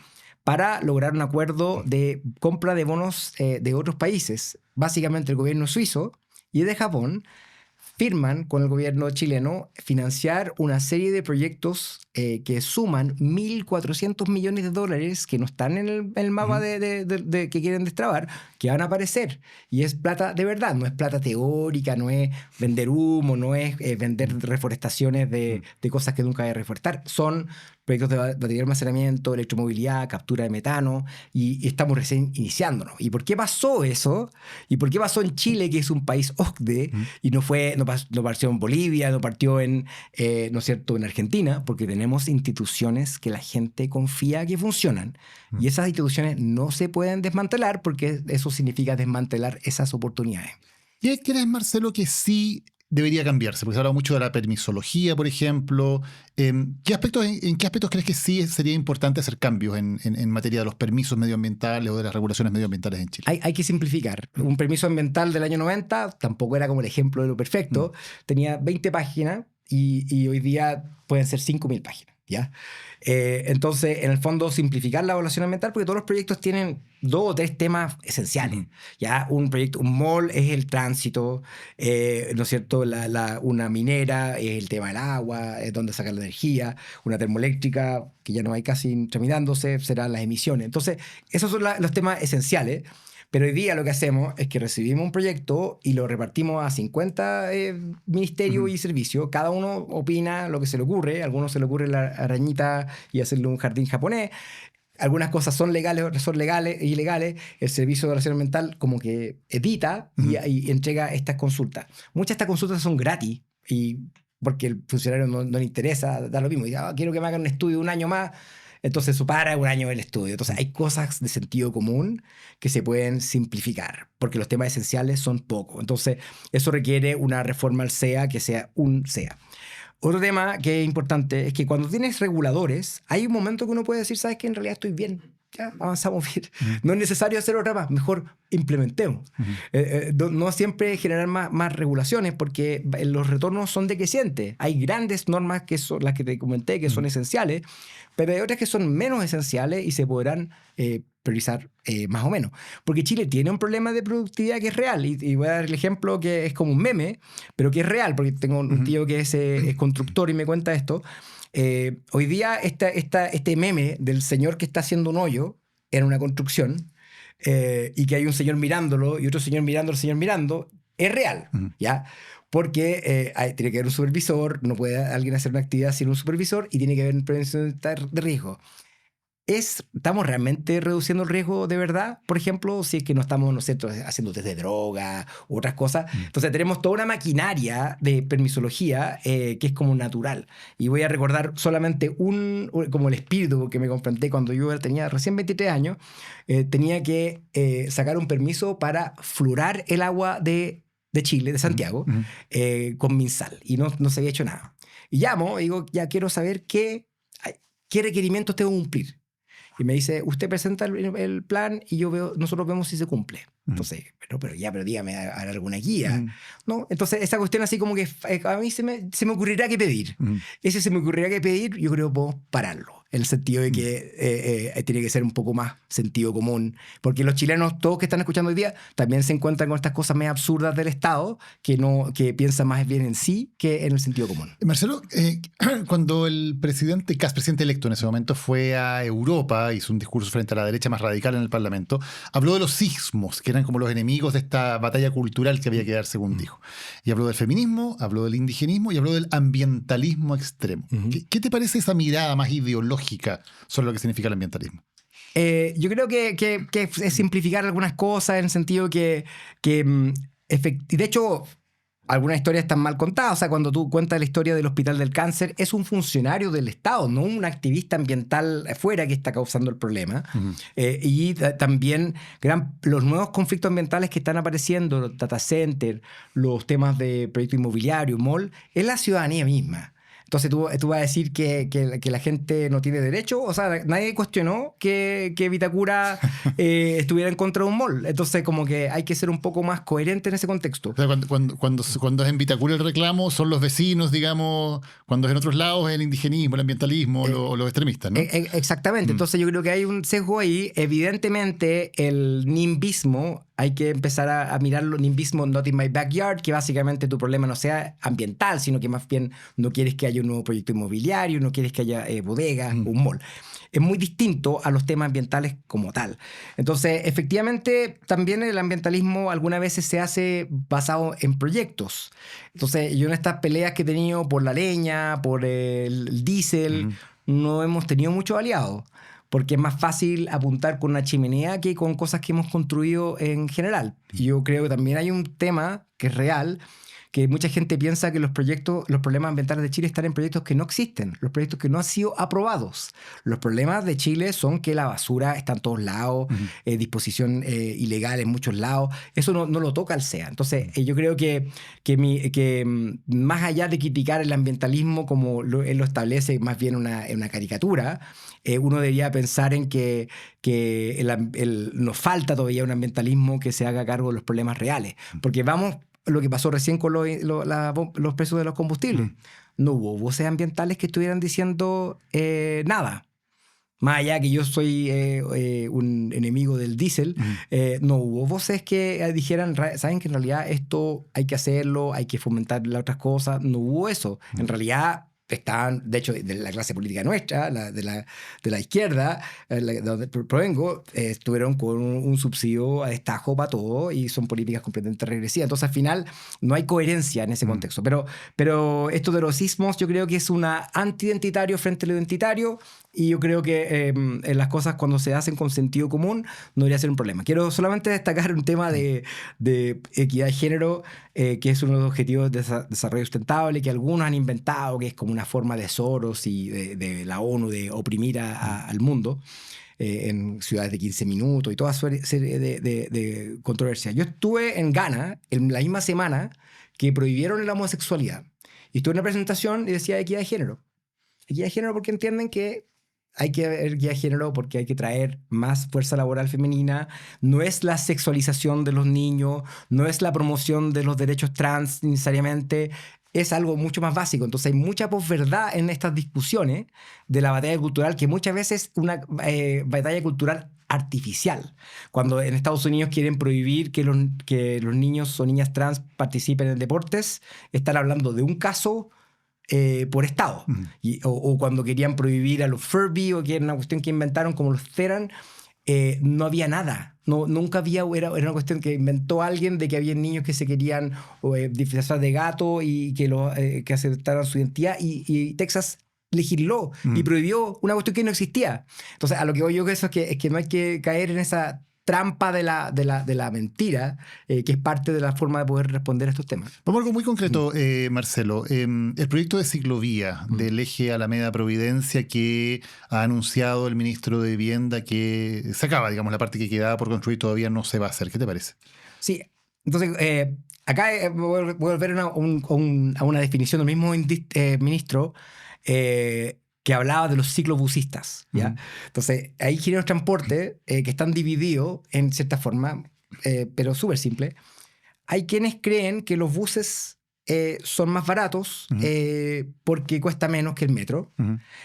para lograr un acuerdo de compra de bonos de otros países. Básicamente el gobierno suizo y de Japón firman con el gobierno chileno financiar una serie de proyectos que suman $1.400 millones que no están en el mapa que quieren destrabar, que van a aparecer. Y es plata de verdad, no es plata teórica, no es vender humo, no es vender reforestaciones de cosas que nunca hay que reforestar. Son proyectos de batería de almacenamiento, electromovilidad, captura de metano, y estamos recién iniciándonos. ¿Y por qué pasó eso? ¿Y por qué pasó en Chile, que es un país OCDE, y no partió en Bolivia, no partió ¿no es cierto?, en Argentina? Porque tenemos instituciones que la gente confía que funcionan. Y esas instituciones no se pueden desmantelar porque eso significa desmantelar esas oportunidades. ¿Qué crees, Marcelo, que sí debería cambiarse? Porque se habla mucho de la permisología, por ejemplo. ¿En qué aspectos crees que sí sería importante hacer cambios en materia de los permisos medioambientales o de las regulaciones medioambientales en Chile? Hay que simplificar. Un permiso ambiental del año 90 tampoco era como el ejemplo de lo perfecto. Tenía 20 páginas y hoy día pueden ser 5.000 páginas. ¿Ya? Entonces, en el fondo, simplificar la evaluación ambiental, porque todos los proyectos tienen 2 o 3 temas esenciales. ¿Ya? Un mall es el tránsito, ¿no es cierto? Una minera es el tema del agua, es donde sacar la energía. Una termoeléctrica, que ya no hay casi tramitándose, serán las emisiones. Entonces, esos son los temas esenciales. Pero hoy día lo que hacemos es que recibimos un proyecto y lo repartimos a 50 ministerios y servicios. Cada uno opina lo que se le ocurre. A algunos se le ocurre la arañita y hacerle un jardín japonés. Algunas cosas son legales, otras son ilegales. El Servicio de Evaluación Ambiental como que edita y entrega estas consultas. Muchas de estas consultas son gratis porque el funcionario no le interesa, da lo mismo. Dice, quiero que me hagan un estudio un año más. Entonces supara un año el estudio. Entonces hay cosas de sentido común que se pueden simplificar porque los temas esenciales son pocos. Entonces eso requiere una reforma al SEA que sea un SEA. Otro tema que es importante es que cuando tienes reguladores hay un momento que uno puede decir, ¿sabes qué? En realidad estoy bien. Ya, avanzamos bien. No es necesario hacer otra más, mejor implementemos. No siempre generar más regulaciones porque los retornos son decrecientes. Hay grandes normas que son las que te comenté que son esenciales, pero hay otras que son menos esenciales y se podrán priorizar más o menos. Porque Chile tiene un problema de productividad que es real. Y voy a dar el ejemplo que es como un meme, pero que es real, porque tengo un tío que es constructor y me cuenta esto. Hoy día este meme del señor que está haciendo un hoyo en una construcción y que hay un señor mirándolo y otro señor mirando al señor mirando, es real, ¿ya? Porque tiene que haber un supervisor, no puede alguien hacer una actividad sin un supervisor y tiene que haber prevención de riesgo. ¿Estamos realmente reduciendo el riesgo de verdad? Por ejemplo, si es que no estamos, ¿no es cierto?, haciendo test de droga u otras cosas. Entonces tenemos toda una maquinaria de permisología que es como natural. Y voy a recordar solamente como el espíritu que me confronté cuando yo tenía recién 23 años. Tenía que sacar un permiso para fluorar el agua de Chile, de Santiago, con MinSal. Y no se había hecho nada. Y llamo y digo, ya quiero saber qué requerimientos tengo que cumplir. Y me dice, usted presenta el plan y nosotros vemos si se cumple. Entonces, pero dígame, ¿hay alguna guía? ¿No? Entonces, esa cuestión así como que a mí se me ocurrirá qué pedir. Ese se me ocurrirá qué pedir, yo creo que puedo pararlo. En el sentido de que tiene que ser un poco más sentido común. Porque los chilenos, todos que están escuchando hoy día, también se encuentran con estas cosas medio absurdas del Estado que piensan más bien en sí que en el sentido común. Marcelo, cuando el presidente electo en ese momento, fue a Europa, hizo un discurso frente a la derecha más radical en el Parlamento, habló de los sismos, que eran como los enemigos de esta batalla cultural que había que dar, según dijo. Y habló del feminismo, habló del indigenismo y habló del ambientalismo extremo. ¿Qué te parece esa mirada más ideológica sobre lo que significa el ambientalismo? Yo creo que es simplificar algunas cosas en el sentido que de hecho, algunas historias están mal contadas. O sea, cuando tú cuentas la historia del Hospital del Cáncer, es un funcionario del Estado, no un activista ambiental afuera que está causando el problema. Y también los nuevos conflictos ambientales que están apareciendo, los data centers, los temas de proyecto inmobiliario, mall, es la ciudadanía misma. Entonces tú vas a decir que la gente no tiene derecho. O sea, nadie cuestionó que Vitacura estuviera en contra de un mall. Entonces como que hay que ser un poco más coherente en ese contexto. O sea, cuando es en Vitacura el reclamo, son los vecinos, digamos. Cuando es en otros lados, es el indigenismo, el ambientalismo o los extremistas, ¿no? Exactamente. Entonces yo creo que hay un sesgo ahí. Evidentemente el nimbismo, hay que empezar a mirarlo, nimbismo not in my backyard, que básicamente tu problema no sea ambiental, sino que más bien no quieres que haya un nuevo proyecto inmobiliario, no quieres que haya bodegas, un mall. Es muy distinto a los temas ambientales como tal. Entonces, efectivamente, también el ambientalismo algunas veces se hace basado en proyectos. Entonces, yo en estas peleas que he tenido por la leña, por el diésel, no hemos tenido muchos aliados. Porque es más fácil apuntar con una chimenea que con cosas que hemos construido en general. Y yo creo que también hay un tema que es real, que mucha gente piensa que los problemas ambientales de Chile están en proyectos que no existen, los proyectos que no han sido aprobados. Los problemas de Chile son que la basura está en todos lados, disposición ilegal en muchos lados. Eso no lo toca el SEA. Entonces, yo creo que más allá de criticar el ambientalismo como él lo establece más bien una caricatura, uno debería pensar en que nos falta todavía un ambientalismo que se haga cargo de los problemas reales. Porque lo que pasó recién con los precios de los combustibles. No hubo voces ambientales que estuvieran diciendo nada. Más allá que yo soy un enemigo del diésel, no hubo voces que dijeran, saben que en realidad esto hay que hacerlo, hay que fomentar las otras cosas. No hubo eso. En realidad estaban, de hecho, de la clase política nuestra, de la izquierda, de donde provengo, estuvieron con un subsidio a destajo para todo y son políticas completamente regresivas. Entonces, al final, no hay coherencia en ese contexto. Pero esto de los sismos, yo creo que es una anti-identitario frente a lo identitario, y yo creo que en las cosas cuando se hacen con sentido común no debería ser un problema. Quiero solamente destacar un tema de equidad de género, que es uno de los objetivos de desarrollo sustentable, que algunos han inventado, que es como una forma de Soros y de la ONU de oprimir al mundo en ciudades de 15 minutos y toda serie de controversias. Yo estuve en Ghana en la misma semana que prohibieron la homosexualidad, y estuve en una presentación y decía equidad de género. Equidad de género porque entienden que hay que haber equidad de género porque hay que traer más fuerza laboral femenina. No es la sexualización de los niños, no es la promoción de los derechos trans necesariamente, es algo mucho más básico. Entonces hay mucha posverdad en estas discusiones de la batalla cultural, que muchas veces es una batalla cultural artificial. Cuando en Estados Unidos quieren prohibir que los niños o niñas trans participen en deportes, están hablando de un caso por estado. O cuando querían prohibir a los Furby, o que era una cuestión que inventaron como los Theran, no había nada. Nunca había, era una cuestión que inventó alguien de que había niños que se querían disfrazar de gato y que aceptaran su identidad, y Texas legisló y prohibió una cuestión que no existía. Entonces, a lo que voy yo, es que no hay que caer en esa trampa de la mentira, que es parte de la forma de poder responder a estos temas. Vamos a algo muy concreto, Marcelo. El proyecto de ciclovía del eje Alameda-Providencia, que ha anunciado el ministro de Vivienda que se acaba, digamos, la parte que quedaba por construir todavía no se va a hacer. ¿Qué te parece? Sí, entonces acá voy a volver a una definición del mismo ministro, que hablaba de los ciclobusistas, ¿ya? Entonces, hay ingenieros de transporte que están divididos, en cierta forma, pero súper simple. Hay quienes creen que los buses son más baratos porque cuesta menos que el metro.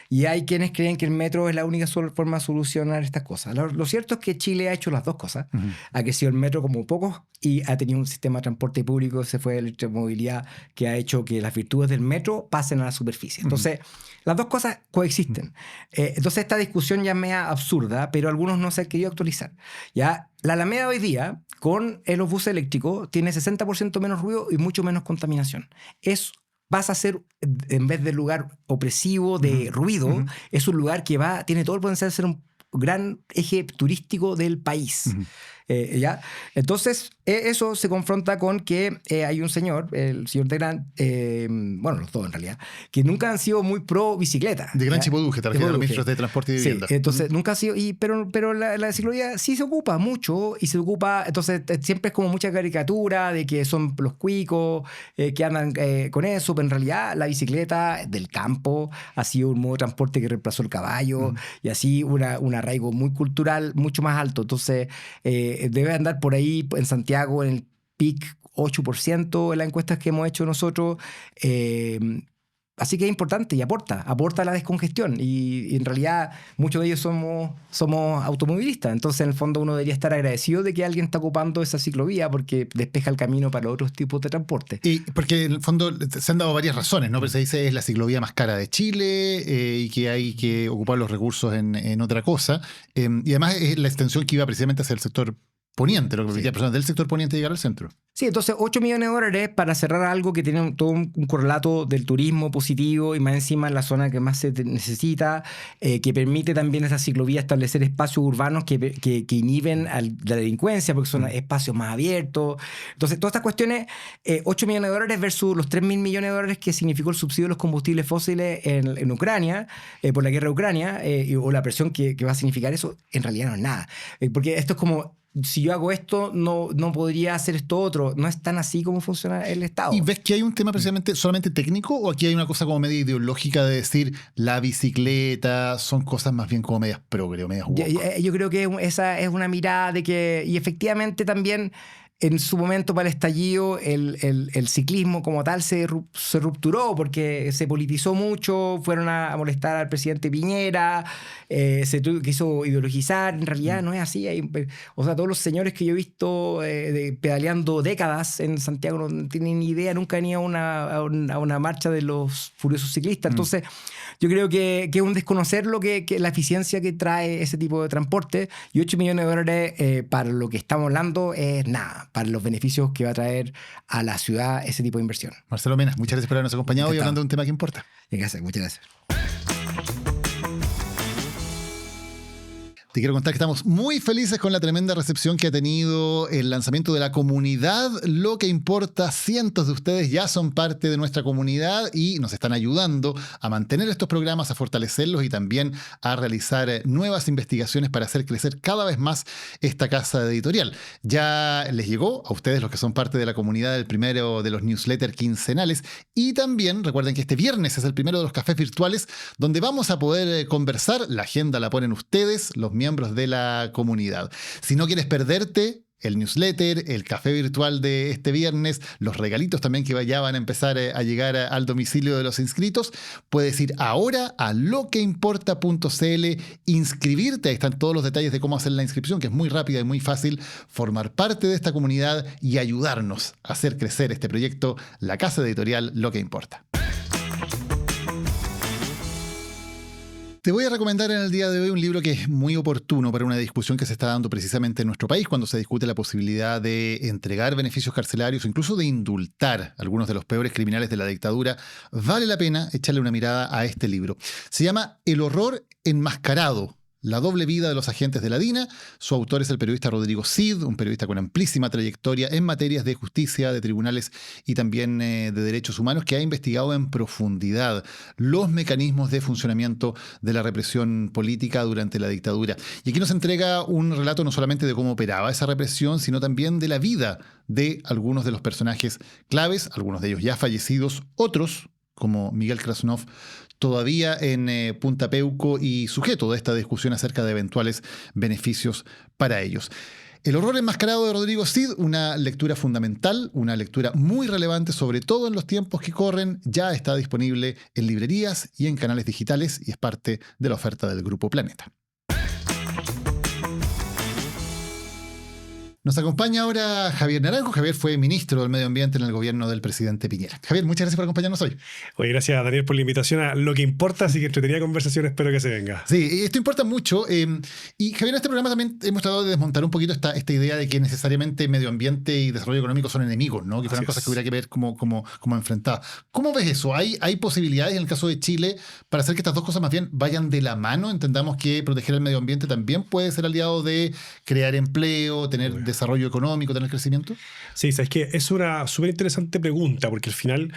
Y hay quienes creen que el metro es la única forma de solucionar estas cosas. Lo cierto es que Chile ha hecho las dos cosas. Ha crecido el metro como pocos y ha tenido un sistema de transporte público, se fue de electromovilidad, que ha hecho que las virtudes del metro pasen a la superficie. Entonces, las dos cosas coexisten. Entonces, esta discusión ya es media absurda, pero algunos no se han querido actualizar. ¿Ya? La Alameda hoy día, con los buses eléctricos, tiene 60% menos ruido y mucho menos contaminación. Vas a ser, en vez de lugar opresivo de ruido, es un lugar que tiene todo el potencial de ser un gran eje turístico del país. ¿Ya? Entonces, eso se confronta con que hay un señor, el señor de Gran, bueno, los dos en realidad, que nunca han sido muy pro bicicleta. De Gran Chipoduje, de los ministros de Transporte y Vivienda. Sí, entonces nunca ha sido, pero la ciclovía sí se ocupa mucho y se ocupa, entonces siempre es como mucha caricatura de que son los cuicos que andan con eso, pero en realidad la bicicleta del campo ha sido un modo de transporte que reemplazó el caballo y así un arraigo muy cultural, mucho más alto. Entonces, debe andar por ahí en Santiago en el PIC 8% en las encuestas que hemos hecho nosotros. Así que es importante y aporta a la descongestión. Y en realidad muchos de ellos somos automovilistas. Entonces, en el fondo, uno debería estar agradecido de que alguien está ocupando esa ciclovía porque despeja el camino para otros tipos de transporte. Y porque en el fondo se han dado varias razones, ¿no? Pero se dice es la ciclovía más cara de Chile y que hay que ocupar los recursos en otra cosa. Y además es la extensión que iba precisamente hacia el sector poniente, lo que permitía a personas del sector poniente llegar al centro. Sí, entonces $8 millones para cerrar algo que tiene todo un correlato del turismo positivo y más encima en la zona que más se necesita, que permite también esa ciclovía establecer espacios urbanos que inhiben a la delincuencia porque son espacios más abiertos. Entonces, todas estas cuestiones, $8 millones versus los $3.000 millones que significó el subsidio de los combustibles fósiles en Ucrania, por la guerra de Ucrania, o la presión que va a significar eso, en realidad no es nada. Porque esto es como, si yo hago esto, no podría hacer esto otro. No es tan así como funciona el Estado. ¿Y ves que hay un tema precisamente solamente técnico o aquí hay una cosa como media ideológica de decir la bicicleta son cosas más bien como medias progre o medias woke? Yo creo que esa es una mirada de que, y efectivamente también en su momento para el estallido el ciclismo como tal se rupturó porque se politizó mucho, fueron a molestar al presidente Piñera, se quiso ideologizar. En realidad no es así. O sea, todos los señores que yo he visto pedaleando décadas en Santiago no tienen ni idea, nunca han ido a una marcha de los furiosos ciclistas. Entonces, yo creo que es un desconocer que la eficiencia que trae ese tipo de transporte, y $8 millones para lo que estamos hablando es nada para los beneficios que va a traer a la ciudad ese tipo de inversión. Marcelo Mena, muchas gracias por habernos acompañado y hablando de un tema que importa. Gracias, muchas gracias. Te quiero contar que estamos muy felices con la tremenda recepción que ha tenido el lanzamiento de la comunidad Lo que Importa. Cientos de ustedes ya son parte de nuestra comunidad y nos están ayudando a mantener estos programas, a fortalecerlos y también a realizar nuevas investigaciones para hacer crecer cada vez más esta casa editorial. Ya les llegó a ustedes, los que son parte de la comunidad, el primero de los newsletters quincenales y también recuerden que este viernes es el primero de los cafés virtuales donde vamos a poder conversar. La agenda la ponen ustedes, los miembros de la comunidad. Si no quieres perderte el newsletter, el café virtual de este viernes, los regalitos también que ya van a empezar a llegar al domicilio de los inscritos, puedes ir ahora a loqueimporta.cl, inscribirte, ahí están todos los detalles de cómo hacer la inscripción, que es muy rápida y muy fácil, formar parte de esta comunidad y ayudarnos a hacer crecer este proyecto, la casa editorial Lo que Importa. Te voy a recomendar en el día de hoy un libro que es muy oportuno para una discusión que se está dando precisamente en nuestro país cuando se discute la posibilidad de entregar beneficios carcelarios o incluso de indultar a algunos de los peores criminales de la dictadura. Vale la pena echarle una mirada a este libro. Se llama El horror enmascarado. La doble vida de los agentes de la DINA. Su autor es el periodista Rodrigo Cid, un periodista con amplísima trayectoria en materias de justicia, de tribunales y también de derechos humanos, que ha investigado en profundidad los mecanismos de funcionamiento de la represión política durante la dictadura. Y aquí nos entrega un relato no solamente de cómo operaba esa represión, sino también de la vida de algunos de los personajes claves, algunos de ellos ya fallecidos, otros, como Miguel Krasnov, todavía en Punta Peuco y sujeto de esta discusión acerca de eventuales beneficios para ellos. El horror enmascarado de Rodrigo Cid, una lectura fundamental, una lectura muy relevante, sobre todo en los tiempos que corren, ya está disponible en librerías y en canales digitales y es parte de la oferta del Grupo Planeta. Nos acompaña ahora Javier Naranjo. Javier fue ministro del Medio Ambiente en el gobierno del presidente Piñera. Javier, muchas gracias por acompañarnos hoy. Oye, gracias Daniel por la invitación a Lo que Importa, así que entretenida conversación, espero que se venga. Sí, esto importa mucho. Y Javier, en este programa también hemos tratado de desmontar un poquito esta idea de que necesariamente medio ambiente y desarrollo económico son enemigos, ¿no? Que fueran cosas que hubiera que ver como enfrentadas. ¿Cómo ves eso? ¿Hay posibilidades en el caso de Chile para hacer que estas dos cosas más bien vayan de la mano? Entendamos que proteger el medio ambiente también puede ser aliado de crear empleo, tener desarrollo económico, tener crecimiento. Sí, sabes que es una súper interesante pregunta, porque al final,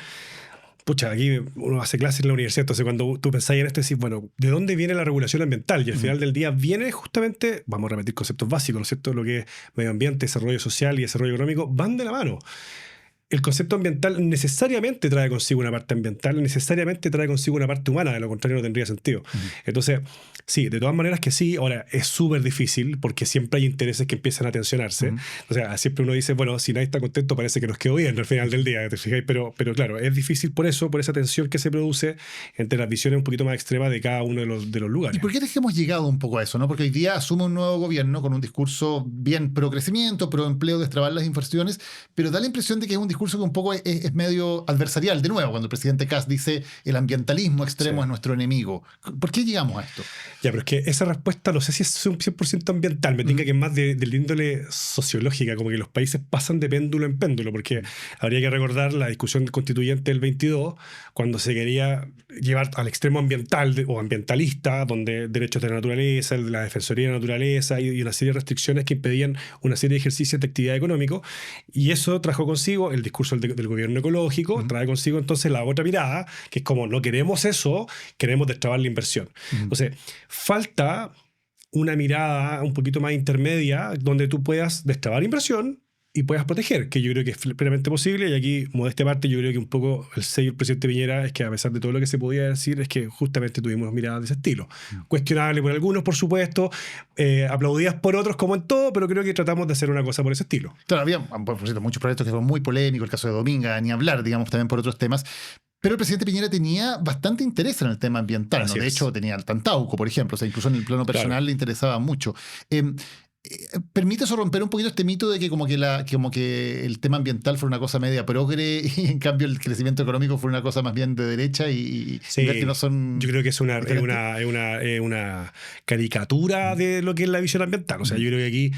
pucha, aquí uno hace clases en la universidad, entonces cuando tú pensás en esto decís, bueno, ¿de dónde viene la regulación ambiental? Y al final del día viene justamente, vamos a repetir conceptos básicos, ¿no es cierto? Lo que es medio ambiente, desarrollo social y desarrollo económico van de la mano. El concepto ambiental necesariamente trae consigo una parte ambiental, necesariamente trae consigo una parte humana, de lo contrario no tendría sentido. Entonces, sí, de todas maneras que sí. Ahora, es súper difícil porque siempre hay intereses que empiezan a tensionarse. O sea, siempre uno dice, bueno, si nadie está contento parece que nos quedó bien al final del día, ¿te fijáis? Pero claro, es difícil por eso, por esa tensión que se produce entre las visiones un poquito más extremas de cada uno de los lugares. ¿Y por qué es que hemos llegado un poco a eso, no? Porque hoy día asume un nuevo gobierno con un discurso bien pro crecimiento, pro empleo, destrabar las inversiones, pero da la impresión de que es un discurso que un poco es medio adversarial. De nuevo, cuando el presidente Kast dice el ambientalismo extremo es nuestro enemigo. ¿Por qué llegamos a esto? Ya, pero es que esa respuesta no sé si es un 100% ambiental, me tinca que es más del índole sociológica, como que los países pasan de péndulo en péndulo, porque habría que recordar la discusión constituyente del 22, cuando se quería llevar al extremo ambiental o ambientalista, donde derechos de la naturaleza, la defensoría de la naturaleza y una serie de restricciones que impedían una serie de ejercicios de actividad económica, y eso trajo consigo el discurso del gobierno ecológico, trae consigo entonces la otra mirada, que es como no queremos eso, queremos destrabar la inversión. Entonces, falta una mirada un poquito más intermedia donde tú puedas destrabar inversión y puedas proteger, que yo creo que es plenamente posible. Y aquí, modestia aparte, yo creo que un poco el sello del presidente Piñera es que, a pesar de todo lo que se podía decir, es que justamente tuvimos miradas de ese estilo. Cuestionable por algunos, por supuesto, aplaudidas por otros, como en todo, pero creo que tratamos de hacer una cosa por ese estilo. Claro, había, por cierto, muchos proyectos que fueron muy polémicos, el caso de Dominga, ni hablar, digamos, también por otros temas. Pero el presidente Piñera tenía bastante interés en el tema ambiental, ¿no? De hecho, tenía el Tantauco, por ejemplo. O sea, incluso en el plano personal le interesaba mucho. ¿Permite eso romper un poquito este mito de que como que el tema ambiental fue una cosa media progre y en cambio el crecimiento económico fue una cosa más bien de derecha y ver que no son... Yo creo que es una caricatura de lo que es la visión ambiental. O sea, yo creo que aquí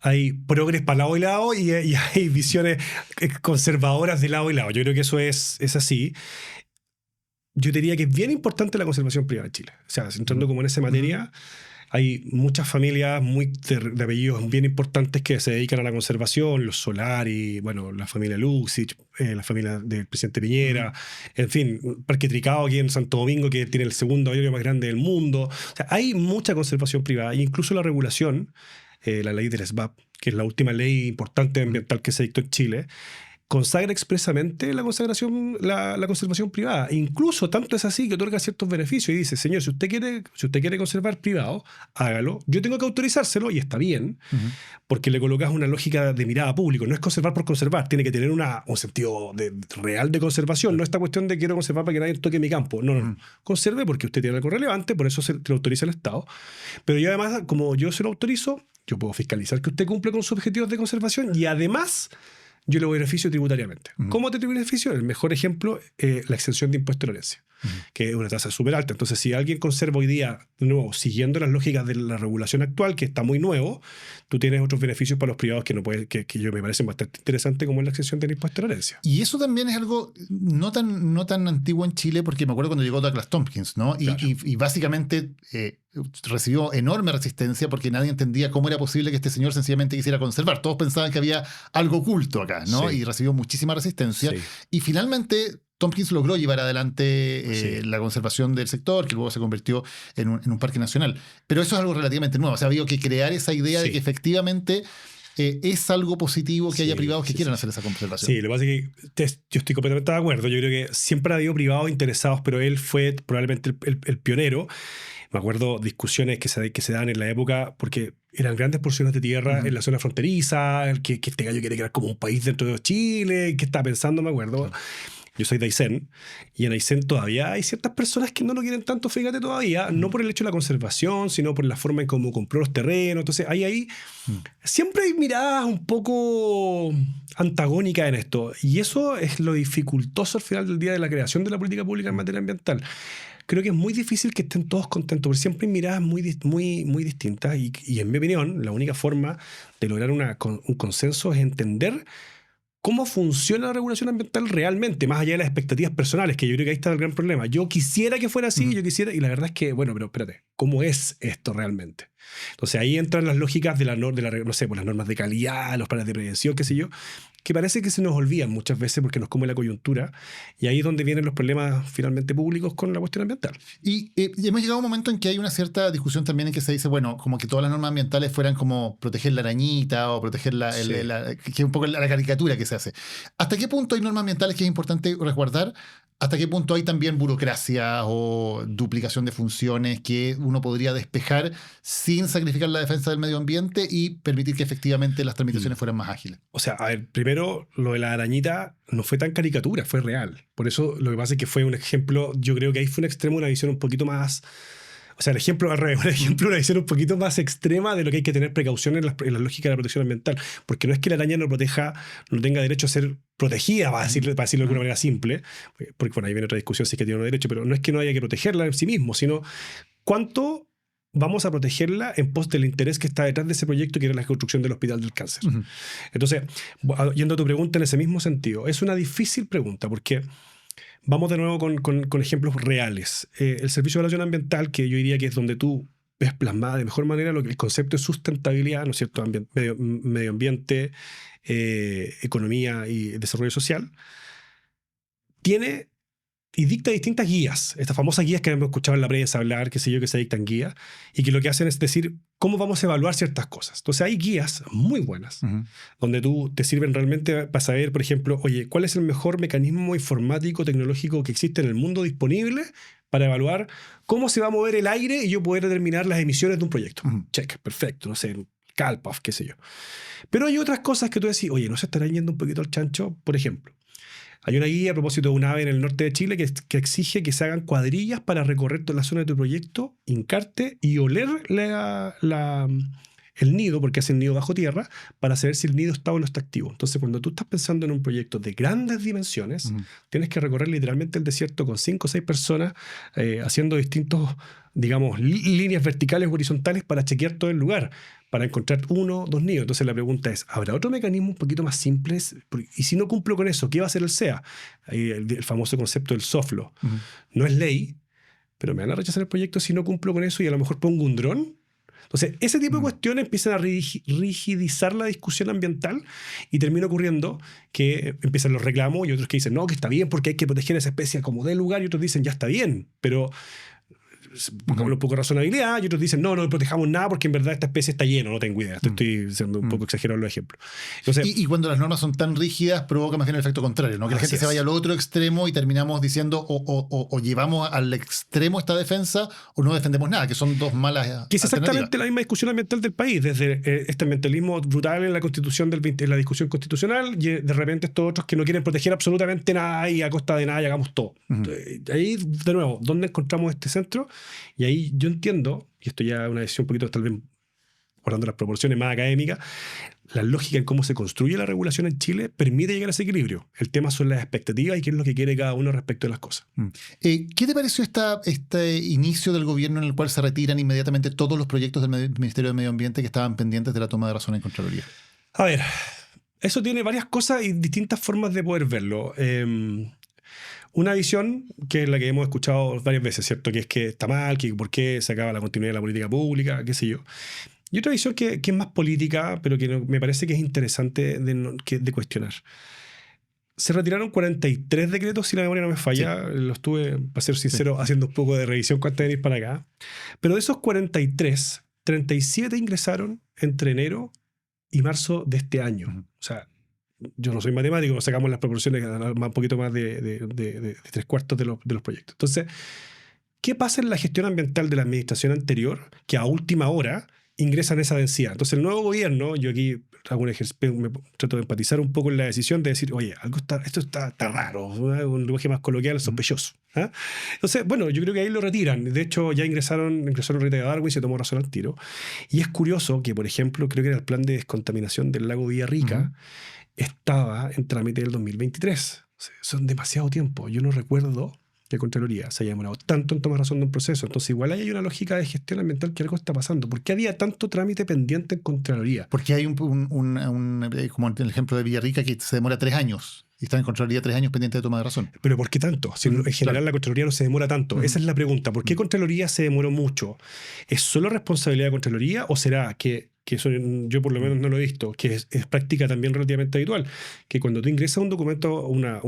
hay progres para lado y lado y hay visiones conservadoras de lado y lado. Yo creo que eso es así. Yo diría que es bien importante la conservación privada en Chile. O sea, entrando como en esa materia, hay muchas familias de apellidos bien importantes que se dedican a la conservación, los Solari, bueno, la familia Luxich, la familia del presidente Piñera, en fin, Parque Tricao aquí en Santo Domingo, que tiene el segundo aéreo más grande del mundo. O sea, hay mucha conservación privada e incluso la regulación, la ley del SBAP, que es la última ley importante ambiental que se dictó en Chile, consagra expresamente la conservación privada. Incluso tanto es así que otorga ciertos beneficios y dice, señor, si usted quiere conservar privado, hágalo. Yo tengo que autorizárselo y está bien, porque le colocas una lógica de mirada público. No es conservar por conservar, tiene que tener un sentido real de conservación. No esta cuestión de quiero conservar para que nadie toque mi campo. No. Conserve porque usted tiene algo relevante, por eso te lo autoriza el Estado. Pero yo además, como yo se lo autorizo, yo puedo fiscalizar que usted cumple con sus objetivos de conservación y además yo le beneficio tributariamente. ¿Cómo te beneficio? El mejor ejemplo es la exención de impuesto de herencia, que es una tasa súper alta. Entonces, si alguien conserva hoy día, de nuevo, siguiendo las lógicas de la regulación actual, que está muy nuevo, tú tienes otros beneficios para los privados que yo me parecen bastante interesantes, como es la exención del impuesto de herencia. Y eso también es algo no tan antiguo en Chile, porque me acuerdo cuando llegó Douglas Tompkins, ¿no? Claro. Y básicamente recibió enorme resistencia porque nadie entendía cómo era posible que este señor sencillamente quisiera conservar. Todos pensaban que había algo oculto acá, ¿no? Sí. Y recibió muchísima resistencia. Sí. Y finalmente Tompkins logró llevar adelante la conservación del sector, que luego se convirtió en un parque nacional. Pero eso es algo relativamente nuevo. O sea, había que crear esa idea de que efectivamente es algo positivo que haya privados que quieran hacer esa conservación. Sí, lo que pasa es que yo estoy completamente de acuerdo. Yo creo que siempre ha habido privados interesados, pero él fue probablemente el pionero. Me acuerdo discusiones que se dan en la época porque eran grandes porciones de tierra en la zona fronteriza, que este gallo quiere crear como un país dentro de Chile, ¿qué está pensando? Me acuerdo. Claro. Yo soy de Aysén, y en Aysén todavía hay ciertas personas que no lo quieren tanto, fíjate, todavía, no por el hecho de la conservación, sino por la forma en cómo compró los terrenos. Entonces, ahí siempre hay miradas un poco antagónicas en esto, y eso es lo dificultoso al final del día de la creación de la política pública en materia ambiental. Creo que es muy difícil que estén todos contentos, porque siempre hay miradas muy distintas, y en mi opinión, la única forma de lograr un consenso es entender cómo funciona la regulación ambiental realmente, más allá de las expectativas personales, que yo creo que ahí está el gran problema. Yo quisiera que fuera así, yo quisiera, y la verdad es que, bueno, pero espérate, ¿cómo es esto realmente? Entonces ahí entran las lógicas de no sé, pues las normas de calidad, los planes de prevención, qué sé yo, que parece que se nos olvidan muchas veces porque nos come la coyuntura, y ahí es donde vienen los problemas finalmente públicos con la cuestión ambiental. Y hemos llegado a un momento en que hay una cierta discusión también en que se dice, bueno, como que todas las normas ambientales fueran como proteger la arañita o proteger que es un poco la caricatura que se hace. ¿Hasta qué punto hay normas ambientales que es importante resguardar? ¿Hasta qué punto hay también burocracia o duplicación de funciones que uno podría despejar sin sacrificar la defensa del medio ambiente y permitir que efectivamente las tramitaciones fueran más ágiles? O sea, a ver, primero, lo de la arañita no fue tan caricatura, fue real. Por eso lo que pasa es que fue un ejemplo, yo creo que ahí fue un extremo, una visión un poquito más... O sea, el ejemplo al revés, una visión un poquito más extrema de lo que hay que tener precaución en la lógica de la protección ambiental. Porque no es que la araña no tenga derecho a ser protegida, para decirlo de alguna manera simple, porque bueno, ahí viene otra discusión si es que tiene un derecho, pero no es que no haya que protegerla en sí mismo, sino cuánto vamos a protegerla en pos del interés que está detrás de ese proyecto, que era la construcción del Hospital del Cáncer. Entonces, yendo a tu pregunta en ese mismo sentido, es una difícil pregunta porque... Vamos de nuevo con ejemplos reales. El Servicio de Evaluación Ambiental, que yo diría que es donde tú ves plasmada de mejor manera lo que el concepto de sustentabilidad, ¿no es cierto? Medio ambiente, economía y desarrollo social, tiene y dicta distintas guías, estas famosas guías que hemos escuchado en la prensa hablar, qué sé yo, que se dictan guías, y que lo que hacen es decir cómo vamos a evaluar ciertas cosas. Entonces hay guías muy buenas, donde te sirven realmente para saber, por ejemplo, oye, ¿cuál es el mejor mecanismo informático, tecnológico que existe en el mundo disponible para evaluar cómo se va a mover el aire y yo poder determinar las emisiones de un proyecto? Check, perfecto, no sé, CalPAF, qué sé yo. Pero hay otras cosas que tú decís, oye, ¿no se estará yendo un poquito al chancho? Por ejemplo, hay una guía a propósito de un ave en el norte de Chile que exige que se hagan cuadrillas para recorrer toda la zona de tu proyecto, hincarte y oler el nido, porque hacen nido bajo tierra, para saber si el nido está o no está activo. Entonces, cuando tú estás pensando en un proyecto de grandes dimensiones, tienes que recorrer literalmente el desierto con 5 o 6 personas haciendo distintos, digamos, líneas verticales o horizontales para chequear todo el lugar, para encontrar 1 o 2 nidos. Entonces la pregunta es, ¿habrá otro mecanismo un poquito más simple? Y si no cumplo con eso, ¿qué va a hacer el SEA? El famoso concepto del soft law. No es ley, pero me van a rechazar el proyecto si no cumplo con eso y a lo mejor pongo un dron. Entonces, ese tipo de cuestiones empiezan a rigidizar la discusión ambiental y termina ocurriendo que empiezan los reclamos y otros que dicen, no, que está bien porque hay que proteger esa especie como de lugar, y otros dicen, ya está bien, pero... pongámosle un poco de razonabilidad, y otros dicen, no protejamos nada porque en verdad esta especie está llena, no tengo idea. Estoy siendo un poco exagerado en los ejemplos. Entonces, y cuando las normas son tan rígidas, provoca más bien el efecto contrario, ¿no? Que la gente se vaya al otro extremo y terminamos diciendo o llevamos al extremo esta defensa o no defendemos nada, que son dos malas que es exactamente la misma discusión ambiental del país, desde este ambientalismo brutal en la Constitución en la discusión constitucional, y de repente estos otros que no quieren proteger absolutamente nada y a costa de nada y hagamos todo. Ahí, de nuevo, ¿dónde encontramos este centro? Y ahí yo entiendo, y esto ya es una decisión un poquito tal vez guardando las proporciones más académicas, la lógica en cómo se construye la regulación en Chile permite llegar a ese equilibrio. El tema son las expectativas y qué es lo que quiere cada uno respecto de las cosas. ¿Qué te pareció este inicio del gobierno en el cual se retiran inmediatamente todos los proyectos del Ministerio de Medio Ambiente que estaban pendientes de la toma de razón en Contraloría? A ver, eso tiene varias cosas y distintas formas de poder verlo. Una visión que es la que hemos escuchado varias veces, ¿cierto? Que es que está mal, que por qué se acaba la continuidad de la política pública, qué sé yo. Y otra visión que es más política, pero que me parece que es interesante de cuestionar. Se retiraron 43 decretos, si la memoria no me falla. Sí. Lo estuve, para ser sincero, haciendo un poco de revisión antes de venir para acá. Pero de esos 43, 37 ingresaron entre enero y marzo de este año. O sea, yo no soy matemático, sacamos las proporciones un poquito más de 3/4 de los proyectos. Entonces, ¿qué pasa en la gestión ambiental de la administración anterior que a última hora ingresan esa densidad? Entonces el nuevo gobierno, yo aquí hago me trato de empatizar un poco en la decisión de decir, oye, esto está raro, ¿no? Un lenguaje más coloquial, sospechoso. ¿Ah? Entonces, bueno, yo creo que ahí lo retiran. De hecho, ya ingresaron Rita de Darwin y se tomó razón al tiro. Y es curioso que, por ejemplo, creo que era el plan de descontaminación del lago Villarrica, estaba en trámite del 2023. O sea, son demasiado tiempo. Yo no recuerdo que Contraloría se haya demorado tanto en tomar razón de un proceso. Entonces, igual ahí hay una lógica de gestión ambiental que algo está pasando. ¿Por qué había tanto trámite pendiente en Contraloría? Porque hay como en el ejemplo de Villarrica, que se demora 3 años. Y está en Contraloría 3 años pendiente de toma de razón. ¿Pero por qué tanto? Si en general la Contraloría no se demora tanto. Esa es la pregunta. ¿Por qué Contraloría se demoró mucho? ¿Es solo responsabilidad de Contraloría o será que eso yo por lo menos no lo he visto, que es práctica también relativamente habitual, que cuando tú ingresas un documento, una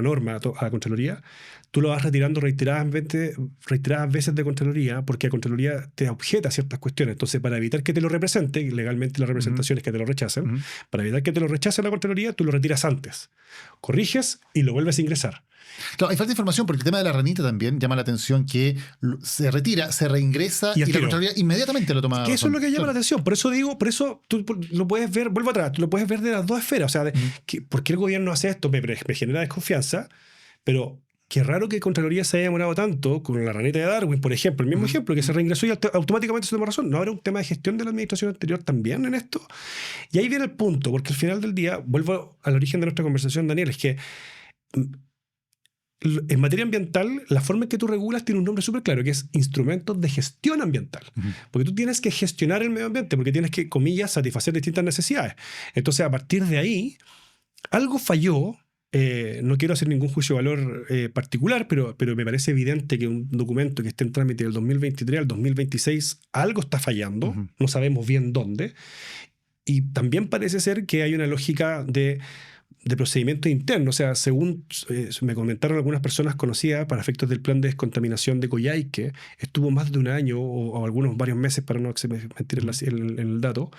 norma a la Contraloría, tú lo vas retirando reiteradas veces de Contraloría porque a Contraloría te objeta ciertas cuestiones. Entonces, para evitar que te lo represente, legalmente la representación es que te lo rechacen, para evitar que te lo rechace la Contraloría, tú lo retiras antes, corriges y lo vuelves a ingresar. Claro, hay falta de información porque el tema de la ranita también llama la atención, que se retira, se reingresa y la Contraloría inmediatamente lo toma. Que eso es lo que llama la atención. Por eso tú lo puedes ver, vuelvo atrás, tú lo puedes ver de las dos esferas. O sea, ¿por qué el gobierno hace esto? Me genera desconfianza, pero qué raro que Contraloría se haya demorado tanto con la ranita de Darwin, por ejemplo, el mismo ejemplo, que se reingresó y automáticamente se tomó razón. ¿No habrá un tema de gestión de la administración anterior también en esto? Y ahí viene el punto, porque al final del día, vuelvo al origen de nuestra conversación, Daniel, es que en materia ambiental, la forma en que tú regulas tiene un nombre súper claro, que es instrumentos de gestión ambiental. Porque tú tienes que gestionar el medio ambiente, porque tienes que, comillas, satisfacer distintas necesidades. Entonces, a partir de ahí, algo falló. No quiero hacer ningún juicio de valor particular, pero me parece evidente que un documento que esté en trámite del 2023 al 2026, algo está fallando, no sabemos bien dónde. Y también parece ser que hay una lógica de procedimiento interno. O sea, según me comentaron algunas personas conocidas, para efectos del plan de descontaminación de Coyhaique, estuvo más de un año o algunos varios meses, para no mentir en el dato,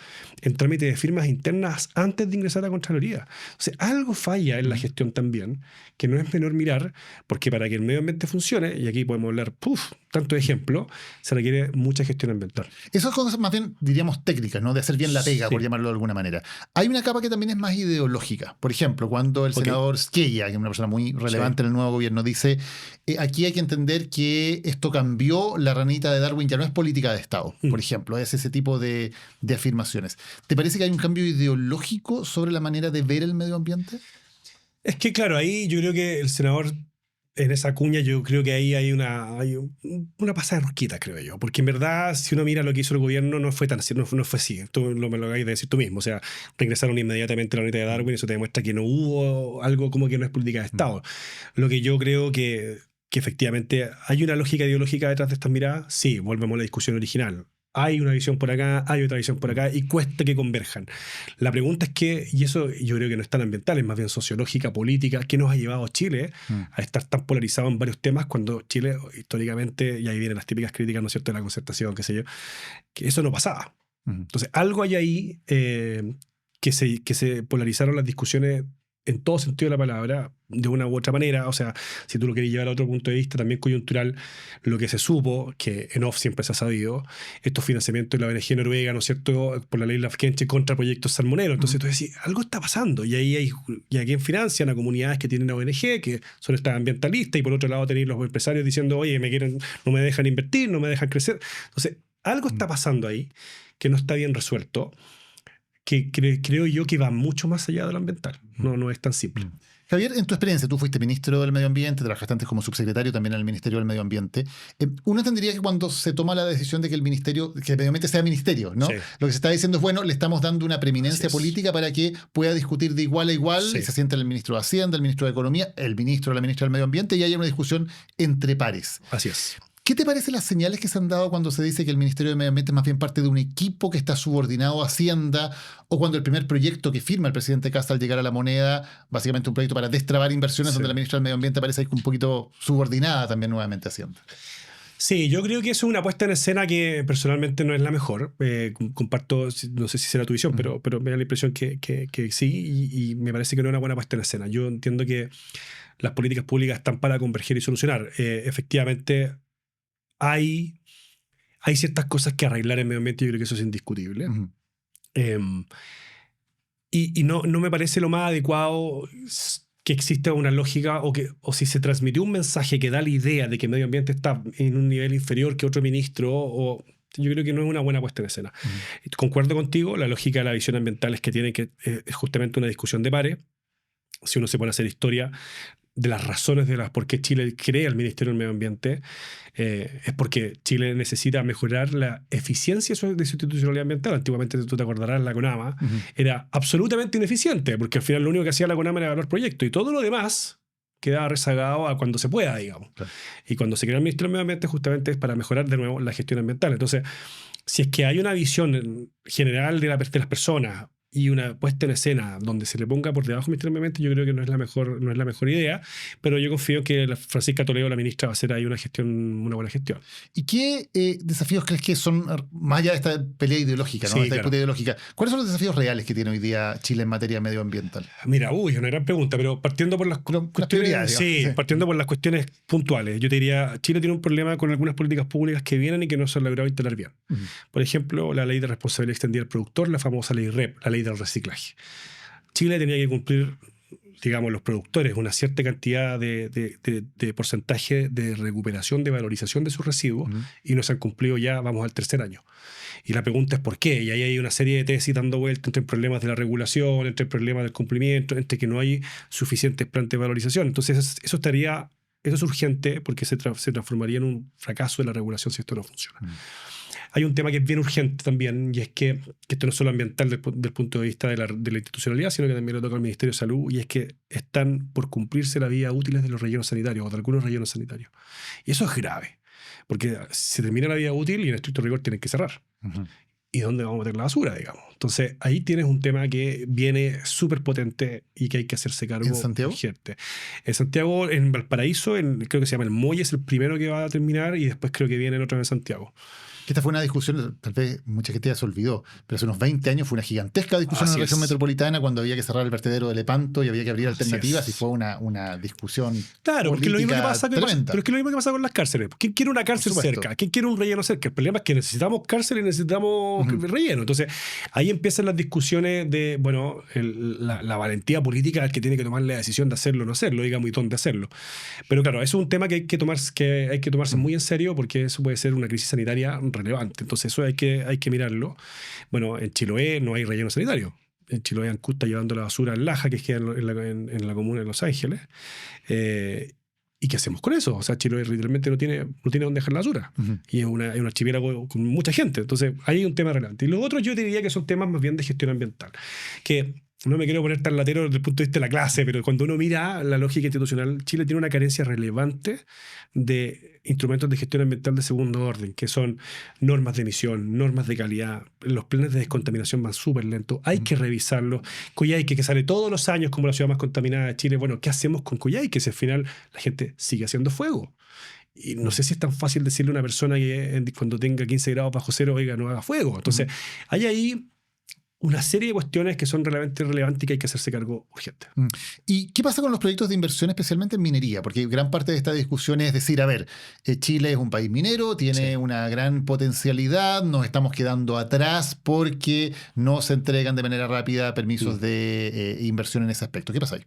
en trámite de firmas internas antes de ingresar a Contraloría. O sea, algo falla en la gestión también, que no es menor mirar, porque para que el medio ambiente funcione, y aquí podemos hablar, tanto ejemplo, se requiere mucha gestión ambiental. Esas cosas más bien, diríamos, técnicas, ¿no? De hacer bien la pega, por llamarlo de alguna manera. Hay una capa que también es más ideológica. Por ejemplo, cuando el senador Sciella, que es una persona muy relevante en el nuevo gobierno, dice, aquí hay que entender que esto cambió, la ranita de Darwin ya no es política de Estado, por ejemplo, es ese tipo de afirmaciones. ¿Te parece que hay un cambio ideológico sobre la manera de ver el medio ambiente? Es que claro, ahí yo creo que el senador, en esa cuña, yo creo que ahí hay una pasada de rosquita, creo yo. Porque en verdad, si uno mira lo que hizo el gobierno, no fue tan así, no fue así. Tú me lo acabas de decir tú mismo. O sea, regresaron inmediatamente a la unidad de Darwin, eso te demuestra que no hubo algo como que no es política de Estado. Lo que yo creo que efectivamente hay una lógica ideológica detrás de estas miradas, sí, volvemos a la discusión original. Hay una visión por acá, hay otra visión por acá, y cuesta que converjan. La pregunta es que, y eso yo creo que no es tan ambiental, es más bien sociológica, política, ¿qué nos ha llevado a Chile a estar tan polarizado en varios temas cuando Chile, históricamente, y ahí vienen las típicas críticas, ¿no es cierto?, de la concertación, qué sé yo, que eso no pasaba. Entonces, algo hay ahí que se polarizaron las discusiones en todo sentido de la palabra, de una u otra manera. O sea, si tú lo quieres llevar a otro punto de vista también coyuntural, lo que se supo, que en off siempre se ha sabido, estos financiamientos de la ONG noruega, ¿no es cierto?, por la ley Lafkenche contra proyectos salmoneros. Entonces tú decís, algo está pasando. Y ahí y a quién financian, a comunidades que tienen ONG, que son estas ambientalistas, y por otro lado tenéis los empresarios diciendo, oye, no me dejan invertir, no me dejan crecer. Entonces, algo está pasando ahí que no está bien resuelto, que creo yo que va mucho más allá de lo ambiental. No es tan simple. Javier, en tu experiencia, tú fuiste ministro del Medio Ambiente, trabajaste antes como subsecretario también en el Ministerio del Medio Ambiente. Uno entendería que cuando se toma la decisión de que el Medio Ambiente sea ministerio, ¿no? Sí. Lo que se está diciendo es, bueno, le estamos dando una preeminencia política para que pueda discutir de igual a igual, y se sienta el ministro de Hacienda, el ministro de Economía, el ministro o la ministra del Medio Ambiente, y haya una discusión entre pares. Así es. ¿Qué te parecen las señales que se han dado cuando se dice que el Ministerio de Medio Ambiente es más bien parte de un equipo que está subordinado a Hacienda, o cuando el primer proyecto que firma el presidente Kast al llegar a la moneda, básicamente un proyecto para destrabar inversiones, donde la ministra del Medio Ambiente parece ahí un poquito subordinada también nuevamente a Hacienda? Sí, yo creo que eso es una puesta en escena que personalmente no es la mejor. Comparto, no sé si será tu visión, pero me da la impresión que sí, y me parece que no es una buena puesta en escena. Yo entiendo que las políticas públicas están para converger y solucionar. Efectivamente, hay ciertas cosas que arreglar en medio ambiente, yo creo que eso es indiscutible. Y no me parece lo más adecuado que exista una lógica o si se transmitió un mensaje que da la idea de que medio ambiente está en un nivel inferior que otro ministro, yo creo que no es una buena puesta en escena. Concuerdo contigo, la lógica de la visión ambiental es que tiene que es justamente una discusión de pares. Si uno se pone a hacer historia de las razones por qué Chile crea el Ministerio del Medio Ambiente, es porque Chile necesita mejorar la eficiencia de su institucionalidad ambiental. Antiguamente, tú te acordarás, la CONAMA era absolutamente ineficiente, porque al final lo único que hacía la CONAMA era evaluar proyectos y todo lo demás quedaba rezagado a cuando se pueda, digamos. Claro. Y cuando se crea el Ministerio del Medio Ambiente justamente es para mejorar de nuevo la gestión ambiental. Entonces, si es que hay una visión general de las personas y una puesta en escena donde se le ponga por debajo ministerialmente, yo creo que no es la mejor idea, pero yo confío que Francisca Toledo, la ministra, va a hacer ahí una buena gestión. ¿Y qué desafíos crees que son, más allá de esta pelea ideológica, ¿no? Sí, esta disputa ideológica, cuáles son los desafíos reales que tiene hoy día Chile en materia medioambiental? Mira, es una gran pregunta, pero partiendo por las cuestiones, sí, partiendo por las cuestiones puntuales, yo te diría, Chile tiene un problema con algunas políticas públicas que vienen y que no se han logrado instalar bien. Por ejemplo, la ley de responsabilidad extendida del productor, la famosa ley REP, la ley del reciclaje. Chile tenía que cumplir, digamos, los productores una cierta cantidad de porcentaje de recuperación, de valorización de sus residuos, y no se han cumplido ya, vamos al tercer año. Y la pregunta es por qué. Y ahí hay una serie de tesis dando vueltas entre problemas de la regulación, entre problemas del cumplimiento, entre que no hay suficientes planes de valorización. Entonces eso es urgente porque se transformaría en un fracaso de la regulación si esto no funciona. Hay un tema que es bien urgente también, y es que esto no es solo ambiental del punto de vista de la institucionalidad, sino que también lo toca el Ministerio de Salud, y es que están por cumplirse la vida útiles de los rellenos sanitarios o de algunos rellenos sanitarios. Y eso es grave, porque se termina la vida útil y en estricto rigor tienen que cerrar. ¿Y dónde vamos a meter la basura, digamos? Entonces, ahí tienes un tema que viene súper potente y que hay que hacerse cargo. ¿En Santiago? Urgente. En Santiago, en Valparaíso, creo que se llama El Muelle, es el primero que va a terminar, y después creo que vienen otra vez en Santiago. Esta fue una discusión, tal vez mucha gente ya se olvidó, pero hace unos 20 años fue una gigantesca discusión en la región metropolitana cuando había que cerrar el vertedero de Lepanto y había que abrir alternativas, y fue una discusión. Claro, porque es lo mismo que pasa pero es que lo mismo que pasa con las cárceles. ¿Quién quiere una cárcel cerca? ¿Quién quiere un relleno cerca? El problema es que necesitamos cárcel y necesitamos relleno. Entonces, ahí empiezan las discusiones de, bueno, la valentía política del que tiene que tomar la decisión de hacerlo o no hacerlo, digamos, y dónde hacerlo. Pero claro, eso es un tema que hay que tomarse muy en serio, porque eso puede ser una crisis sanitaria relevante. Entonces eso hay que mirarlo. Bueno, en Chiloé no hay relleno sanitario. En Chiloé Ancú está llevando la basura en Laja, que queda en la comuna de Los Ángeles. ¿Y qué hacemos con eso? O sea, Chiloé literalmente no tiene dónde dejar la basura. Y es un archipiélago con mucha gente. Entonces ahí hay un tema relevante. Y los otros yo diría que son temas más bien de gestión ambiental. Que no me quiero poner tan latero desde el punto de vista de la clase, pero cuando uno mira la lógica institucional, Chile tiene una carencia relevante de instrumentos de gestión ambiental de segundo orden, que son normas de emisión, normas de calidad. Los planes de descontaminación van súper lentos. Hay que revisarlos. Coyhaique, que sale todos los años como la ciudad más contaminada de Chile. Bueno, ¿qué hacemos con Coyhaique si al final la gente sigue haciendo fuego? Y no sé si es tan fácil decirle a una persona que cuando tenga 15 grados bajo cero, oiga, no haga fuego. Entonces, hay ahí una serie de cuestiones que son realmente relevantes y que hay que hacerse cargo urgente. ¿Y qué pasa con los proyectos de inversión, especialmente en minería? Porque gran parte de esta discusión es decir, a ver, Chile es un país minero, tiene una gran potencialidad, nos estamos quedando atrás porque no se entregan de manera rápida permisos de inversión en ese aspecto. ¿Qué pasa ahí?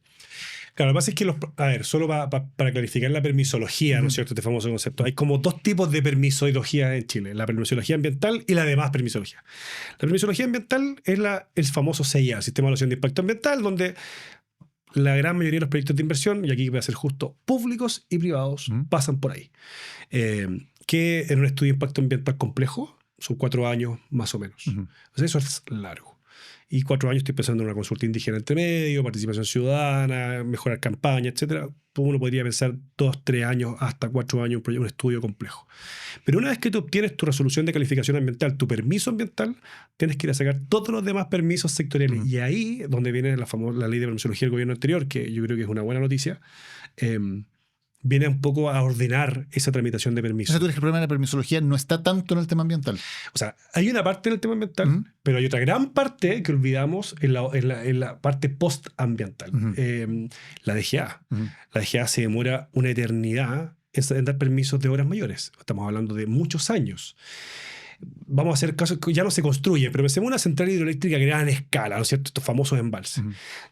Claro, lo que pasa es que solo para clarificar la permisología, ¿no es cierto? Este famoso concepto. Hay como dos tipos de permisología en Chile: la permisología ambiental y la demás permisología. La permisología ambiental es el famoso CIA, Sistema de Evaluación de Impacto Ambiental, donde la gran mayoría de los proyectos de inversión, y aquí voy a ser justo, públicos y privados, pasan por ahí. Que en un estudio de impacto ambiental complejo son 4 años más o menos. Entonces eso es largo. Y 4 años estoy pensando en una consulta indígena entre medio, participación ciudadana, mejorar campaña, etc. Uno podría pensar 2, 3 años, hasta 4 años un estudio complejo. Pero una vez que tú obtienes tu resolución de calificación ambiental, tu permiso ambiental, tienes que ir a sacar todos los demás permisos sectoriales. Y ahí donde viene la ley de permisología del gobierno anterior, que yo creo que es una buena noticia, viene un poco a ordenar esa tramitación de permisos. O sea, tú crees que el problema de la permisología no está tanto en el tema ambiental. O sea, hay una parte del tema ambiental, pero hay otra gran parte que olvidamos en la parte postambiental. La DGA. La DGA se demora una eternidad en dar permisos de obras mayores. Estamos hablando de muchos años. Vamos a hacer casos que ya no se construyen, pero pensemos en una central hidroeléctrica a gran escala, ¿no es cierto? Estos famosos embalses.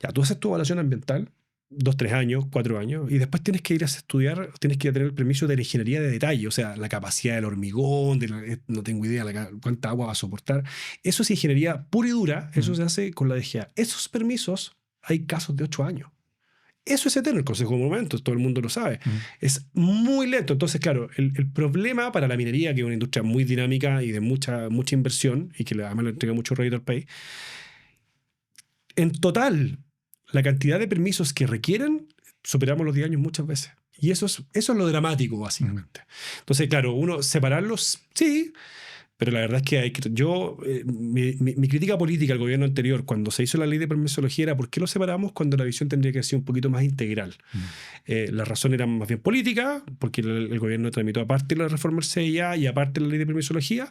Ya, tú haces tu evaluación ambiental, 2, 3 años, 4 años, y después tienes que ir a estudiar, tienes que tener el permiso de la ingeniería de detalle, o sea, la capacidad del hormigón, no tengo idea cuánta agua va a soportar. Eso es ingeniería pura y dura, eso se hace con la DGA. Esos permisos, hay casos de 8 años. Eso es eterno, el Consejo de Monumentos, todo el mundo lo sabe. Es muy lento. Entonces, claro, el problema para la minería, que es una industria muy dinámica y de mucha inversión, y que además le entrega mucho rédito al país, en total, la cantidad de permisos que requieren, superamos los 10 años muchas veces. Y eso es lo dramático, básicamente. Entonces, claro, uno separarlos, sí, pero la verdad es que mi crítica política al gobierno anterior, cuando se hizo la ley de permisología, era ¿por qué lo separamos cuando la visión tendría que ser un poquito más integral? La razón era más bien política, porque el gobierno tramitó aparte la reforma del CIA y aparte la ley de permisología.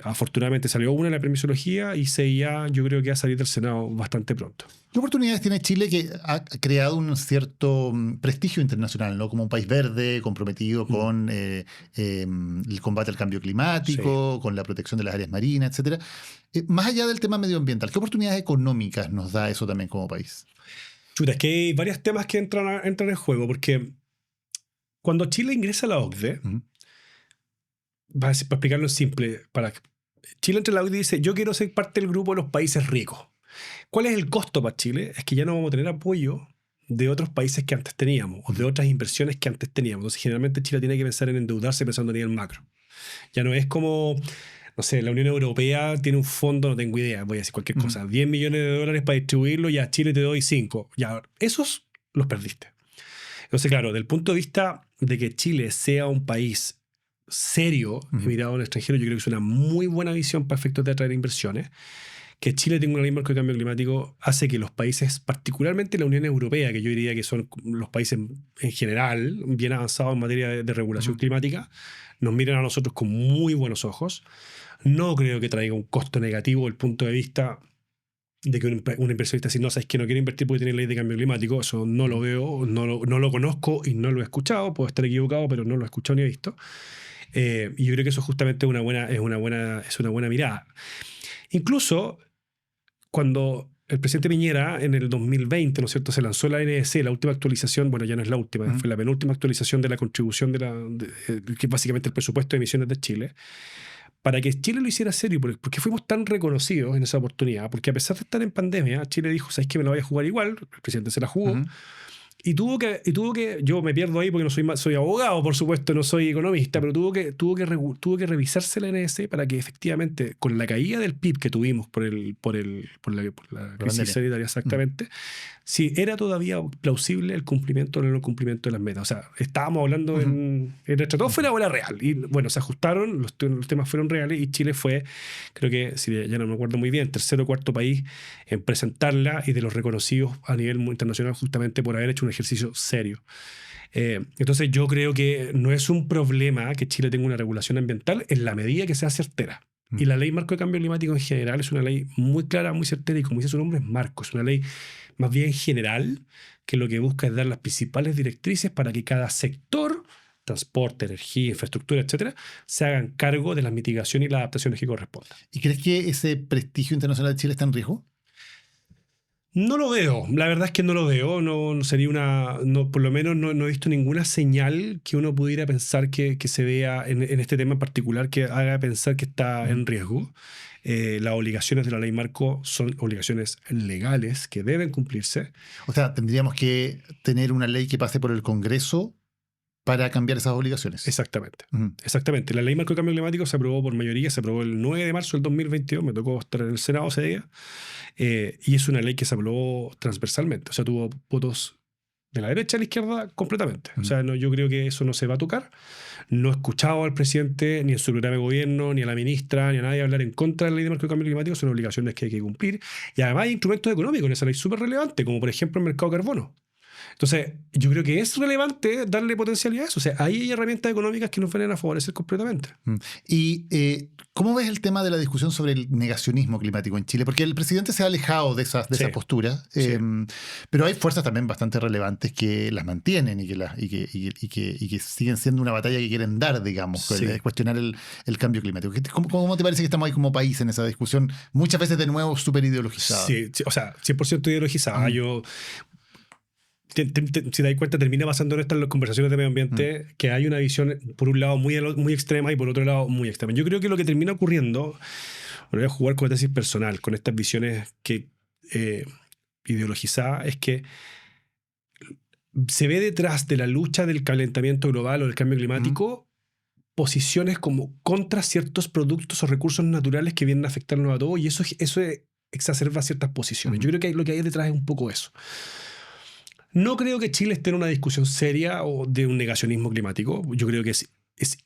Afortunadamente salió una, la permisología, y CIA yo creo que va a salir del Senado bastante pronto. ¿Qué oportunidades tiene Chile, que ha creado un cierto prestigio internacional, ¿no? Como un país verde, comprometido con el combate al cambio climático, con la protección de las áreas marinas, etcétera? Más allá del tema medioambiental, ¿qué oportunidades económicas nos da eso también como país? Chuta, es que hay varios temas que entran en juego, porque cuando Chile ingresa a la OCDE, para explicarlo en simple, Chile entra a la OCDE y dice, yo quiero ser parte del grupo de los países ricos. ¿Cuál es el costo para Chile? Es que ya no vamos a tener apoyo de otros países que antes teníamos, o de otras inversiones que antes teníamos. Entonces, generalmente Chile tiene que pensar en endeudarse pensando a nivel macro. Ya no es como, no sé, la Unión Europea tiene un fondo, no tengo idea, voy a decir cualquier cosa, 10 millones de dólares para distribuirlo, ya a Chile te doy 5. Ya, esos los perdiste. Entonces, claro, del punto de vista de que Chile sea un país serio, mirado al extranjero, yo creo que es una muy buena visión para efectos de atraer inversiones. Que Chile tenga una ley marco de cambio climático hace que los países, particularmente la Unión Europea, que yo diría que son los países en general bien avanzados en materia de regulación climática, nos miren a nosotros con muy buenos ojos. No creo que traiga un costo negativo desde el punto de vista de que un inversionista dice, no, sabes que no quiere invertir porque tiene ley de cambio climático. Eso no lo veo, no lo conozco y no lo he escuchado. Puedo estar equivocado, pero no lo he escuchado ni he visto. Y yo creo que eso justamente es una buena mirada. Incluso cuando el presidente Piñera en el 2020, ¿no es cierto?, se lanzó la NDC, la última actualización, bueno, ya no es la última, fue la penúltima actualización de la contribución que es básicamente el presupuesto de emisiones de Chile, para que Chile lo hiciera serio, porque fuimos tan reconocidos en esa oportunidad, porque a pesar de estar en pandemia, Chile dijo, ¿sabes qué? Me la voy a jugar igual, el presidente se la jugó, y tuvo que, yo me pierdo ahí porque soy abogado, por supuesto, no soy economista, pero tuvo que revisarse la NDC para que efectivamente, con la caída del PIB que tuvimos por la crisis sanitaria, exactamente, si era todavía plausible el cumplimiento o no el cumplimiento de las metas. O sea, estábamos hablando en la estratosfera o era real. Y bueno, se ajustaron, los temas fueron reales y Chile fue, creo que, si ya no me acuerdo muy bien, tercero o cuarto país en presentarla y de los reconocidos a nivel internacional justamente por haber hecho un ejercicio serio. Entonces yo creo que no es un problema que Chile tenga una regulación ambiental en la medida que sea certera. Y la ley marco de cambio climático en general es una ley muy clara, muy certera, y como dice su nombre, es marco. Es una ley más bien general que lo que busca es dar las principales directrices para que cada sector, transporte, energía, infraestructura, etcétera, se hagan cargo de la mitigación y las adaptaciones que correspondan. ¿Y crees que ese prestigio internacional de Chile está en riesgo? No lo veo, la verdad es que no lo veo, no sería por lo menos no he visto ninguna señal que uno pudiera pensar que se vea en este tema en particular que haga pensar que está en riesgo. Las obligaciones de la ley marco son obligaciones legales que deben cumplirse. O sea, tendríamos que tener una ley que pase por el Congreso para cambiar esas obligaciones. Exactamente. Exactamente. La ley marco de cambio climático se aprobó por mayoría, se aprobó el 9 de marzo del 2022, me tocó estar en el Senado ese día, y es una ley que se aprobó transversalmente, o sea, tuvo votos de la derecha a la izquierda completamente. O sea, yo creo que eso no se va a tocar. No he escuchado al presidente, ni en su programa de gobierno, ni a la ministra, ni a nadie hablar en contra de la ley de marco de cambio climático. Son obligaciones que hay que cumplir. Y además hay instrumentos económicos en esa ley súper relevantes, como por ejemplo el mercado de carbono. Entonces, yo creo que es relevante darle potencialidad a eso. O sea, ahí hay herramientas económicas que nos van a favorecer completamente. Y ¿cómo ves el tema de la discusión sobre el negacionismo climático en Chile? Porque el presidente se ha alejado de esa postura, pero hay fuerzas también bastante relevantes que las mantienen y que siguen siendo una batalla que quieren dar, digamos, cuestionar el cambio climático. ¿Cómo te parece que estamos ahí como país en esa discusión? Muchas veces de nuevo súper ideologizada. Sí, o sea, 100% ideologizada. Si te das cuenta, termina pasando en estas conversaciones de medio ambiente que hay una visión, por un lado, muy extrema y por otro lado, muy extrema. Yo creo que lo que termina ocurriendo, voy a jugar con tesis personal, con estas visiones ideologizadas, es que se ve detrás de la lucha del calentamiento global o del cambio climático posiciones como contra ciertos productos o recursos naturales que vienen a afectarnos a todos, y eso exacerba ciertas posiciones. Yo creo que lo que hay detrás es un poco eso. No creo que Chile esté en una discusión seria o de un negacionismo climático. Yo creo que es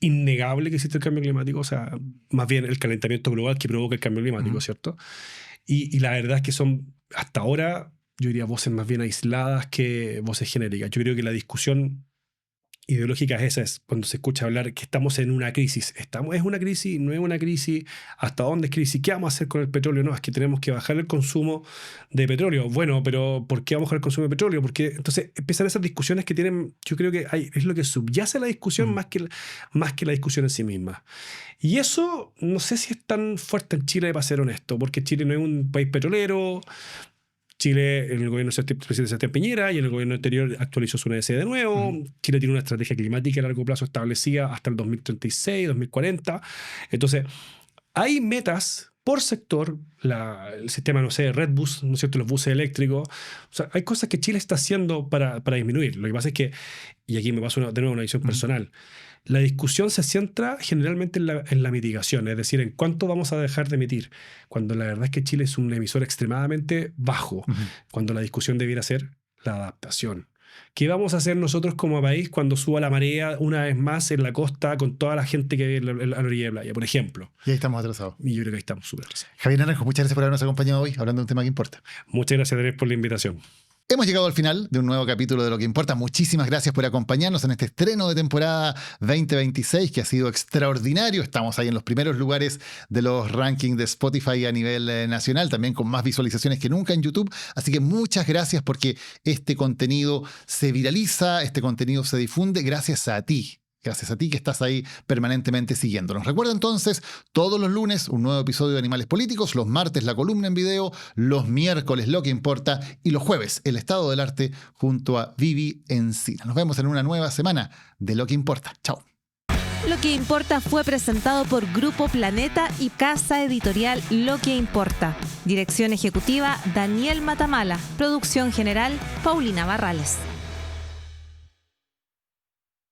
innegable que existe el cambio climático, o sea, más bien el calentamiento global que provoca el cambio climático, ¿cierto? Y la verdad es que son, hasta ahora, yo diría voces más bien aisladas que voces genéricas. Yo creo que la discusión ideológica es esa, es cuando se escucha hablar que estamos en una crisis. ¿Es una crisis? ¿No es una crisis? ¿Hasta dónde es crisis? ¿Qué vamos a hacer con el petróleo? No, es que tenemos que bajar el consumo de petróleo. Bueno, pero ¿por qué vamos a bajar el consumo de petróleo? Porque entonces empiezan esas discusiones que tienen, yo creo que es lo que subyace a la discusión más que la discusión en sí misma. Y eso no sé si es tan fuerte en Chile, para ser honesto, porque Chile no es un país petrolero. Chile, en el gobierno del presidente Sebastián Piñera y en el gobierno anterior actualizó su NDC de nuevo. Chile tiene una estrategia climática a largo plazo establecida hasta el 2036, 2040. Entonces, hay metas por sector, el sistema, no sé, Redbus, ¿no es cierto?, los buses eléctricos. O sea, hay cosas que Chile está haciendo para disminuir. Lo que pasa es que, y aquí me paso de nuevo una visión personal, la discusión se centra generalmente en la mitigación, es decir, en cuánto vamos a dejar de emitir, cuando la verdad es que Chile es un emisor extremadamente bajo, cuando la discusión debiera ser la adaptación. ¿Qué vamos a hacer nosotros como país cuando suba la marea una vez más en la costa con toda la gente que vive a la orilla de playa, por ejemplo? Y ahí estamos atrasados. Y yo creo que ahí estamos súper atrasados. Javier Naranjo, muchas gracias por habernos acompañado hoy hablando de un tema que importa. Muchas gracias, Andrés, por la invitación. Hemos llegado al final de un nuevo capítulo de Lo que Importa. Muchísimas gracias por acompañarnos en este estreno de temporada 2026 que ha sido extraordinario. Estamos ahí en los primeros lugares de los rankings de Spotify a nivel nacional, también con más visualizaciones que nunca en YouTube. Así que muchas gracias porque este contenido se viraliza, este contenido se difunde gracias a ti. Gracias a ti que estás ahí permanentemente siguiéndonos. Recuerda entonces, todos los lunes un nuevo episodio de Animales Políticos, los martes la columna en video, los miércoles Lo que Importa y los jueves el estado del arte junto a Vivi Encina. Nos vemos en una nueva semana de Lo que Importa. Chao. Lo que Importa fue presentado por Grupo Planeta y Casa Editorial Lo que Importa. Dirección ejecutiva Daniel Matamala. Producción general Paulina Barrales.